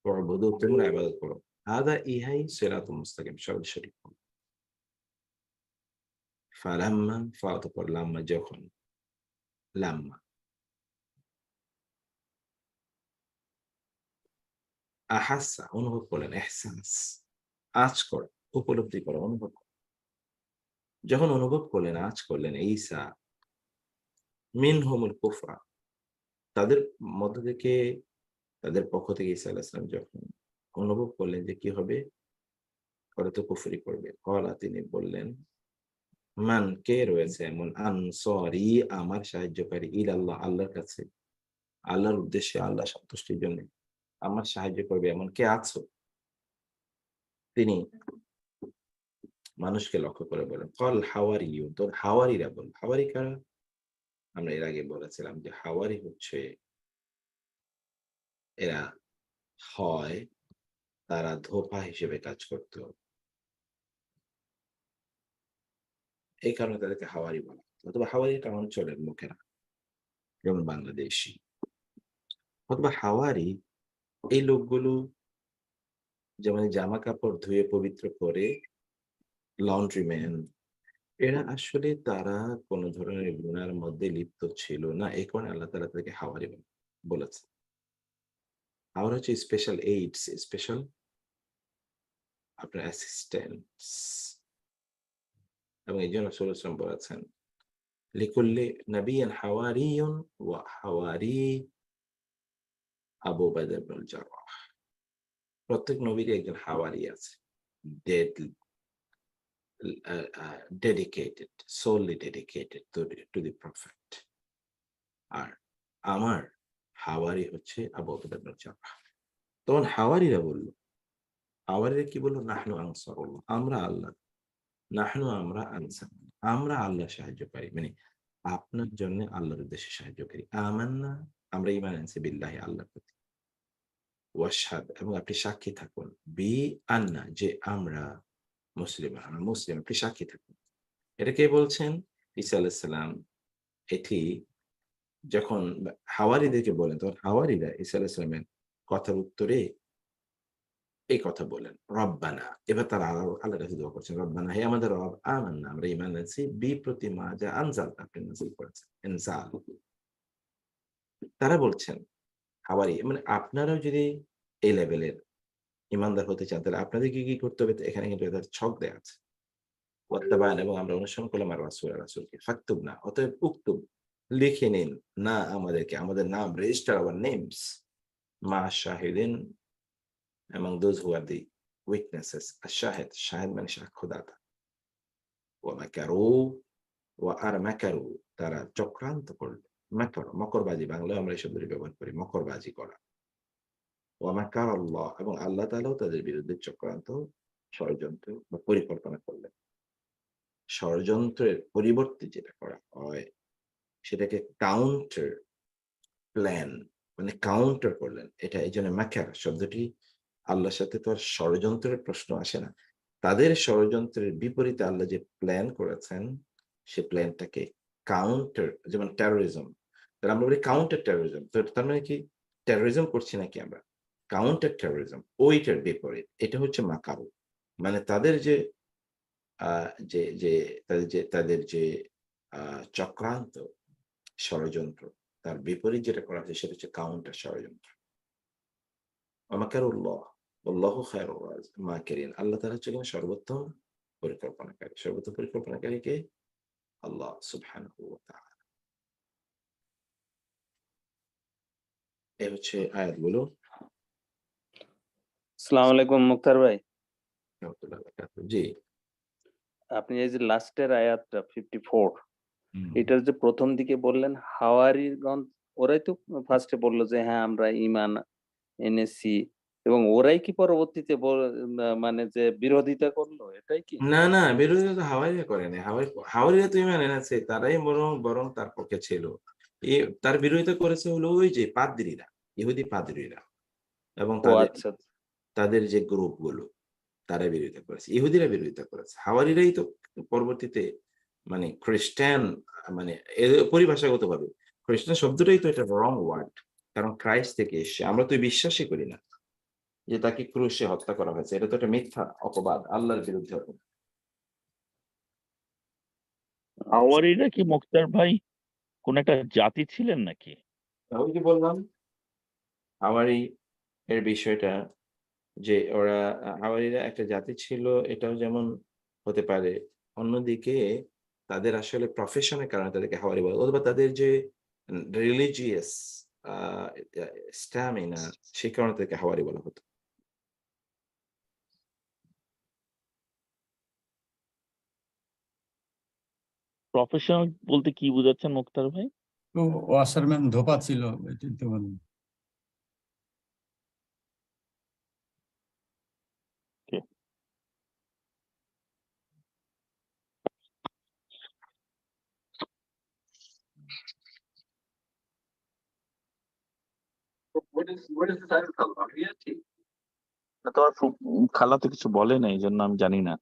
উবুদু তোমরা ইবাদত করো, হাদা ইহাই সিরাতুল মুস্তাকিম, সরল সঠিক পথ। ফালাম্মা, ফা অতঃপর লাম্মা যখন, লাম্মা আহাসা অনুভব করলেন, ইহসাস আঁচ করা, উপলব্ধি করা, অনুভব করা, যখন অনুভব করলেন, আঁচ করলেন, ঈসা মিনহুমুল কুফরা, তাদের মধ্য থেকে, তাদের পক্ষ থেকে ঈসা আলাইহিস সালাম যখন অনুভব করলেন যে কি হবে, ওরা তো কুফরি করবে, ক্বালা তিনি বললেন, মান কে রয়েছে এমন, আনসারি আমার সাহায্যকারী, ইলাল্লাহ আল্লাহর কাছে, আল্লাহর উদ্দেশ্যে, আল্লাহ সন্তুষ্টির জন্য আমার সাহায্য করবে এমন কে আছো? তিনি মানুষকে লক্ষ্য করে বলেন, কল হাওয়ারিয়ুন, তোর হাওয়ারিরা বল, হাওয়ারি কারা? আমরা এর আগে বলেছিলাম যে হাওয়ারি হচ্ছে, এরা হয় তারা ধোপা হিসেবে কাজ করত, এই কারণে তাদেরকে হাওয়ারি বলা হতো, অথবা হাওয়ারি একটা অঞ্চলের লোকেরা, যেমন বাংলাদেশী, অথবা হাওয়ারি এই লোকগুলো যেমন জামা কাপড় ধুয়ে পবিত্র করে, লন্ড্রিম্যান, এরা আসলে তারা কোন ধরনের গুনার মধ্যে লিপ্ত ছিল না, এই কারণে আল্লাহ তাআলা তাদেরকে হাওয়ারি বলেছে। হাওয়ারি হচ্ছে স্পেশাল এইডস, স্পেশাল আপনার অ্যাসিস্ট্যান্টস, এবং এই জন্য রাসূল সাল্লাল্লাহু আলাইহি ওয়াসাল্লাম বলেছেন, লিকুল্লি নাবিয়্যিন হাওয়ারিয়্যুন ওয়া হাওয়ারি আবু বকর ইবনুল জাররাহ, প্রত্যেক নবীরই একজন হাওয়ারি আছে, dead dedicated, solely dedicated to the prophet, আর আমার হাওয়ারি হচ্ছে আবু বকর ইবনুল জাররাহ। তখন হাওয়ারিরা বলল, হাওয়ারিরা কি বলল, নাহনু আনসারুল্লাহ, আমরা আল্লাহ, নাহনু আমরা আনসার, আমরা আল্লাহ সাহায্যকারী, মানে আপনার জন্য আল্লাহর উদ্দেশ্যে সাহায্যকারী, আমান্না, আমরা ঈমান আনছি, বিল্লাহি আল্লাহর প্রতি, ওয়াশহাদ এবং আপনি সাক্ষী থাকুন, বি আন্না যে আমরা মুসলিম, আমরা মুসলিম, আপনি সাক্ষী থাকুন। এটা কে বলছেন? ঈসা আলাইহিস সালাম। এটি যখন হাওয়ারিদেরকে বলেন, তখন হাওয়ারিরা ঈসা আলাইহিস সালামের কথার উত্তরে এই কথা বলেন, রব্বানা, এবার তারা আল্লাহর কাছে দোয়া করছেন, রব্বানা হে আমাদের রব, আমান্না আমরা ঈমান আনছি, বি প্রতি মা যা আনজালতা আপনি নাযিল করেছেন, ইনজাল। তারা বলছেন হাওয়ারি, মানে আপনারাও যদি এই লেভেলের ঈমানদার হতে চান, তাহলে আপনাদেরকে কি করতে হবে? এখানে কিন্তু এদের ছক দেয়া আছে। ওয়াত্তাবা'না, এবং আমরা অনুসরণ করলাম আর রাসূল, রাসূলকে, ফাকতুবনা, অতএব উক্তুব, লিখে নিন, না আমাদেরকে, আমাদের নাম, রেজিস্টার আওয়ার নেমস, মা Shahdeen, among those who are the witnesses, আশ-শাহিদ, Shahid মানে সাক্ষ্যদাতা, ওয়া মাকারু, আর মাকারু, তারা চক্রান্ত করল, মাকর, মকরবাজি, বাংলায় আমরা এই শব্দটি ব্যবহার করি, মকরবাজি করা, ওয়া মাকার আল্লাহ, এবং আল্লাহ তাআলাও তাদের বিরুদ্ধে চক্রান্ত, ষড়যন্ত্র বা পরিকল্পনা করলেন। ষড়যন্ত্রের পরিবর্তে যেটা করা হয় সেটাকে কাউন্টার প্ল্যান, মানে কাউন্টার করলেন। এটা এইজন্য মাকার শব্দটি, আল্লাহর সাথে তো আর ষড়যন্ত্রের প্রশ্ন আসে না। তাদের ষড়যন্ত্রের বিপরীতে আল্লাহ যে প্ল্যান করেছেন, সে প্ল্যানটাকে কাউন্টার, যেমন টেরোরিজম। তাহলে আমরা বলি কাউন্টার টেরোরিজম। তো তার মানে কি টেরোরিজম করছি নাকি আমরা? কাউন্টার টেরোরিজম, ওইটার বিপরীত। এটা হচ্ছে মাকারু। মানে তাদের যে আ যে যে তাদের যে আ চক্রান্ত, ষড়যন্ত্র, তার বিপরীত যেটা করা হয়েছে সেটা হচ্ছে কাউন্টার ষড়যন্ত্র। ওয়ামাকারুল্লাহ ওয়াল্লাহু খায়রুল মাকিরিন, আল্লাহ তাআলা হচ্ছেন সর্বোত্তম পরিকল্পনাকারী। সর্বোত্তম পরিকল্পনাকারী কে? আল্লাহ সুবহানাহু ওয়া তাআলা। এই হচ্ছে আয়াতগুলো। আসসালামু আলাইকুম মুক্তার ভাই। রাহমাতুল্লাহি ওয়া বারাকাতুহু। জি। আপনি এই যে লাস্টের আয়াতটা 54, হুম, এটার যে প্রথম দিকে বললেন হাওয়ারিগণ, ওরাই তো ফার্স্টে বলল যে হ্যাঁ আমরা ঈমান এনএসসি এবং ওরাই কি পরবর্তীতে মানে যে বিরোধিতা করলো এটাই কি? না, না, বিরোধিতা তো হাওয়ারিরা করে নাই। হাওয়ারিরা তো ইমান এনেছে। তারাই বরং তার পক্ষে ছিল। তার বিরোধিতা করেছে হলো ওই যে পাদ্রীরা, ইহুদি পাদ্রীরা এবং ও তাদের আচ্ছা। তাদের যে গ্রুপগুলো তারা বিরোধিতা করেছে। ইহুদিরা বিরোধিতা করেছে। হাওয়ারিরাই তো পরবর্তীতে মানে খ্রিস্টান মানে পরিভাষাগতভাবে খ্রিস্টান শব্দটাই তো এটা রং ওয়ার্ড। কারণ ক্রাইস্ট থেকে এসছে। আমরা তো বিশ্বাসই করি না যে তাকে ক্রুশে হত্যা করা হয়েছে। এটা তো একটা মিথ্যা অপবাদ আল্লাহর বিরুদ্ধে অপবাদ। আওয়ারিরা কি মুক্তার ভাই কোন একটা জাতি ছিলেন নাকি? ওই যে বললাম হাওয়ারি এর বিষয়টা যে ওরা হাওয়ারিরা একটা জাতি ছিল এটাও যেমন হতে পারে। অন্যদিকে তাদের আসলে প্রফেশন এর কারণে তাদেরকে হাওয়ারি বলা অথবা তাদের যে রিলিজিয়াস আ আ স্ট্যামিনা সেই কারণে তাদেরকে হাওয়ারি বলা হতো। প্রফেশনাল বলতে কি বোঝাচ্ছেন মুক্তার ভাই? তো ওয়াশারম্যান ধোপা ছিল এটাই তো বললাম। কে? তো আর খালা তো কিছু বলে নাই, এই জন্য আমি জানি না।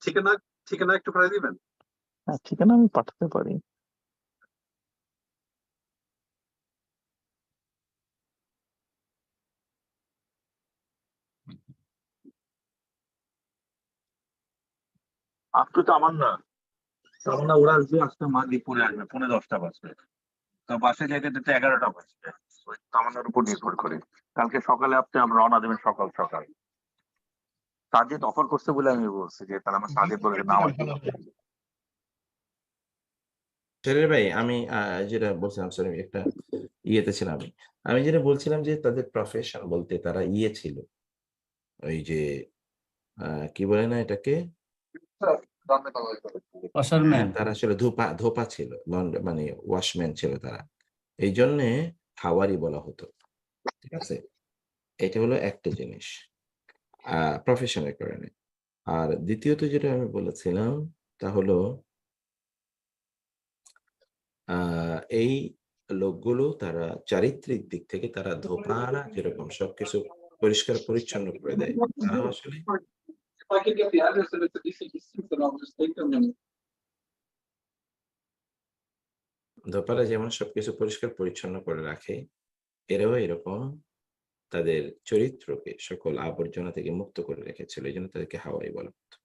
ঠিকানা ঠিকানা একটু পাঠিয়ে দিবেন। হ্যাঁ, ঠিকানা আমি পাঠাতে পারি। আপনি তো আমার না ওরা আসবে আজকে মাগরিব আসবে 10:45 বাজবে। তো বাসে যাইতে যেতে 11টা বাজবে। ওই তামান্নার উপর নির্ভর করে কালকে সকালে আপনি আমরা রওনা দেবেন সকাল সকাল। সাজিদ অফার করছে বলে আমি বলছি যে তাহলে আমার সাজিদ বলে না আমার শেরের ভাই আমি যেটা বলছিলাম সরি একটা ইয়েতে ছিলাম আমি। আমি যেটা বলছিলাম যে তাদের প্রফেশন বলতে তারা ইয়ে ছিল। ওই যে কি বলে না এটাকে? হ্যাঁ, ওয়াশারম্যান তারা আসলে ধোপা ছিল। মানে ওয়াশম্যান ছিল তারা। এইজন্যে হাওয়ারি বলা হতো। ঠিক আছে? এটা হলো একটা জিনিস। প্রফেশনের কারণে। আর দ্বিতীয়ত যেটা আমি বলেছিলাম তা হলো আ এই লোকগুলো তারা চারিত্রিক দিক থেকে তারা ধোপারা যেরকম সবকিছু পরিষ্কার পরিচ্ছন্ন করে দেয়। তারাও আসলে If I could get the address of it to DC District, then I'll just take them and ধোপারা যেমন সবকিছু পরিষ্কার পরিচ্ছন্ন করে রাখে, এরাও এরকম তাদের চরিত্রকে সকল আবর্জনা থেকে মুক্ত করে রেখেছিল। এজন্য তাদেরকে হাওয়ারি বলা হতো।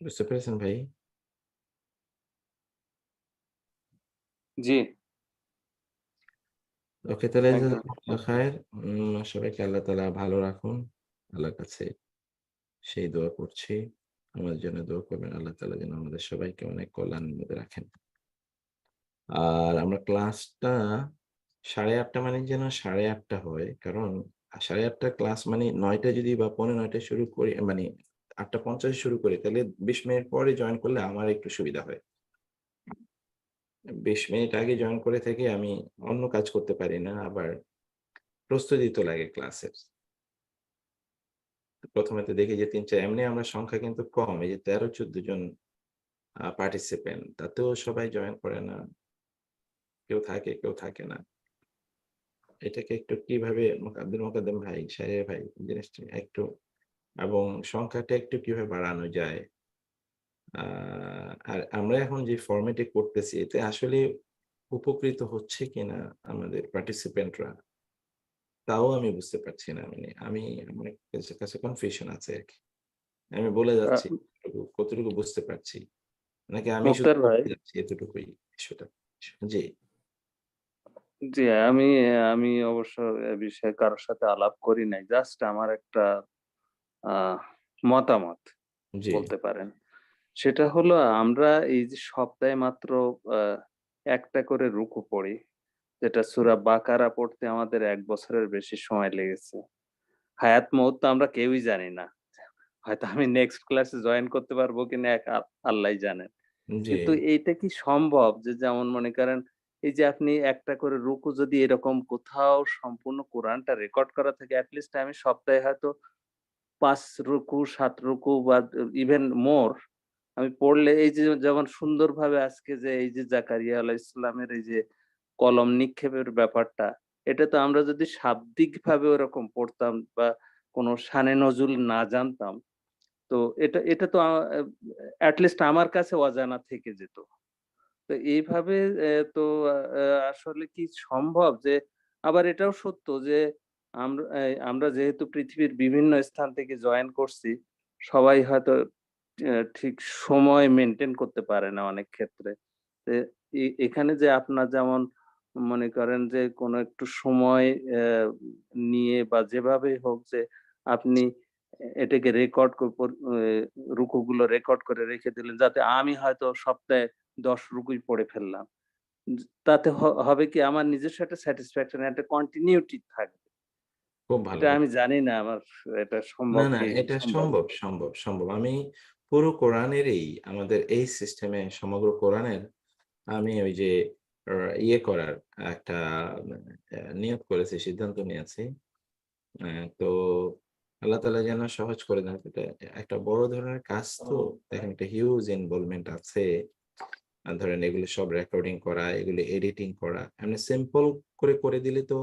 বুঝতে পেরেছেন ভাই? জি, ওকে তাহলে একদম। জাযাকুমুল্লাহ খায়ের। সবাইকে আল্লাহ তাআলা ভালো রাখুন। আল্লাহর কাছে সেই দোয়া করছি। আমাদের জন্য দোয়া করবেন। আল্লাহ তাআলা যেন আমাদের সবাইকে অনেক কল্যাণের মধ্যে রাখেন। আর আমরা ক্লাসটা 8:30 মানে যেন 8:30 হয়। কারণ 8:30 ক্লাস মানে 9 টায় যদি বা 9:45 টায় শুরু করি মানে 8:50 শুরু করি তাহলে 20 মিনিট পরে জয়েন করলে আমার একটু সুবিধা হয়। 20 মিনিট আগে জয়েন করে থেকে আমি অন্য কাজ করতে পারি না। আবার প্রস্তুতি তো লাগে ক্লাসের। ১ম এ তো দেখি যে ৩-৪ এমনি আমরা সংখ্যা কিন্তু কম। এই যে ১৩-১৪ জন পার্টিসিপেন্ট তাতেও সবাই জয়েন করে না। কেউ থাকে, কেউ থাকে না। এটাকে একটু কিভাবে আব্দুল মোকাদ্দেম ভাই, সাহেব ভাই জিনিসটা একটু এবং সংখ্যাটা একটু কিভাবে বাড়ানো যায়? আ আর আমরা এখন যে ফরমেটে করতেছি এতে আসলে উপকৃত হচ্ছে কিনা আমাদের পার্টিসিপেন্টরা তাও আমি বুঝতে পারছি না। মানে আমার কাছে কনফিউশন আছে আরকি। আমি বলে যাচ্ছি কতটুকু বুঝতে পারছি। নাকি আমি শুধু মুক্তার ভাই, বলে যাচ্ছি এতটুকুই বিষয়টা। জি, জি, আমি আমি অবশ্য এ বিষয়ে কারোর সাথে আলাপ করি নাই। জাস্ট আমার একটা আহ মতামত জি, বলতে পারেন। সেটা হলো আমরা এই যে সপ্তাহে মাত্র আহ একটা করে রুকু পড়ি, যেটা সূরা বাকারা পড়তে আমাদের ১ বছরের বেশি সময় লেগেছে। হায়াত মউত তো আমরা কেউই জানি না। হয়তো আমি নেক্সট ক্লাসে জয়েন করতে পারবো কিনা এক আল্লাহই জানেন। জি। কিন্তু এইটা কি সম্ভব যে যেমন মনে করেন এই যে আপনি একটা করে রুকু যদি এরকম কোথাও সম্পূর্ণ কোরআনটা রেকর্ড করা থাকে এটলিস্ট আমি সপ্তাহে হয়তো ৫ রুকু ৭ রুকু বা ইভেন মোর আমি পড়লে এই যে যেমন সুন্দরভাবে আজকে যে এই যে জাকারিয়া আলাইহিস সালামের এই যে কলম নিক্ষেপের ব্যাপারটা, এটা তো আমরা যদি শাব্দিকভাবে ওরকম পড়তাম বা কোনো শানে নজুল না জানতাম, তো এটা তো এটলিস্ট আমার কাছে অজানা থেকে যেত। তো এইভাবে তো আসলে কি সম্ভব যে আবার এটাও সত্য যে আমরা যেহেতু পৃথিবীর বিভিন্ন স্থান থেকে জয়েন করছি, সবাই হয়তো ঠিক সময় মেইনটেইন করতে পারে না অনেক ক্ষেত্রে। তো এখানে যে আপনার যেমন মনে করেন যে কোনো একটু সময় নিয়ে বা যেভাবেই হোক যে আপনি এটাকে রেকর্ড রুকুগুলো রেকর্ড করে রেখে দিলেন যাতে আমি হয়তো সপ্তাহে ১০ রুকুই পড়ে ফেললাম। তাতে হবে কি আমার নিজস্ব একটা স্যাটিসফ্যাকশন একটা কন্টিনিউটি থাকবে। খুব ভালো এটা আমি বলছেন। জানি না আমার এটা না, সম্ভব না, কি এটা সম্ভব। সম্ভব। আমি পুরো কোরআনেরই আমাদের এই সিস্টেমে সমগ্র কোরআনের আমি ওই যে আ ইয়ে করার একটা নিয়ত করেছি, সিদ্ধান্ত নিয়েছি। তো আল্লাহ তাআলা যেন সহজ করে দেন। এটা একটা বড় ধরনের কাজ তো। দেখেন একটা হিউজ ইনভলভমেন্ট আছে। ধরেন এগুলো সব রেকর্ডিং করা, এগুলো এডিটিং করা। এমনি সিম্পল করে দিলে তো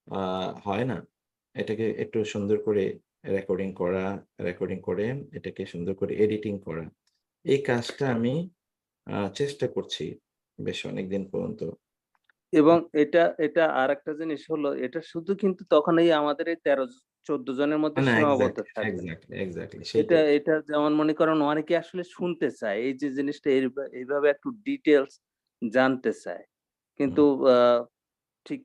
আ হয় না। এটাকে একটু সুন্দর করে রেকর্ডিং করা, রেকর্ডিং করে এটাকে সুন্দর করে এডিটিং করা। এই কাজটা আমি চেষ্টা করছি বেশ অনেকদিন পর্যন্ত। এবং এটা আরেকটা জিনিস হলো এটা শুধু কিন্তু তখন এই আমাদের এই ১৩-১৪ জনের মধ্যে না সীমাবদ্ধ থাকবে না। এক্সাক্টলি এটা সেইটাই। এটা যেমন মনে করেন অনেকে আসলে শুনতে চায়। এই যে জিনিসটা এইভাবে একটু ডিটেইলস জানতে চায়। হুম। কিন্তু আ ঠিক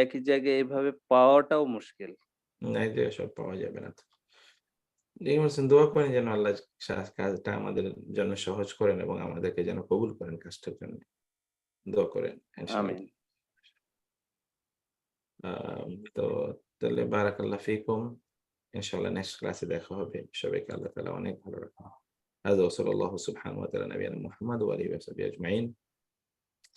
একই জায়গায় এভাবে পাওয়াটাও মুশকিল। না, এই জায়গায় সব পাওয়া যাবে না তো। ঠিক বলছেন, দোয়া করেন যেন আল্লাহ কাজটা আমাদের জন্য সহজ করেন এবং আমাদেরকে যেন কবুল করেন কাজটার জন্য। দোয়া করেন আমিন। ইনশাআল্লাহ। আ তো তাহলে বারাকাল্লাহ ফিকুম। ইনশাআল্লাহ নেক্সট ক্লাসে দেখা হবে। সবাইকে আল্লাহ তাআলা অনেক ভালো রাখুন। هذا وصلى الله سبحانه وتعالى على نبينا محمد وآله وصحبه أجمعين.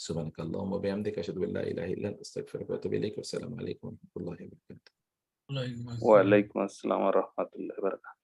سبحانك اللهم وبحمدك أشهد أن لا إله إلا أنت أستغفرك وأتوب إليك والسلام عليكم ورحمة الله وبركاته. ওয়ালাইকুম আসসালাম। ওয়ালাইকুম আসসালাম ওয়া রাহমাতুল্লাহি ওয়া বারাকাতুহু।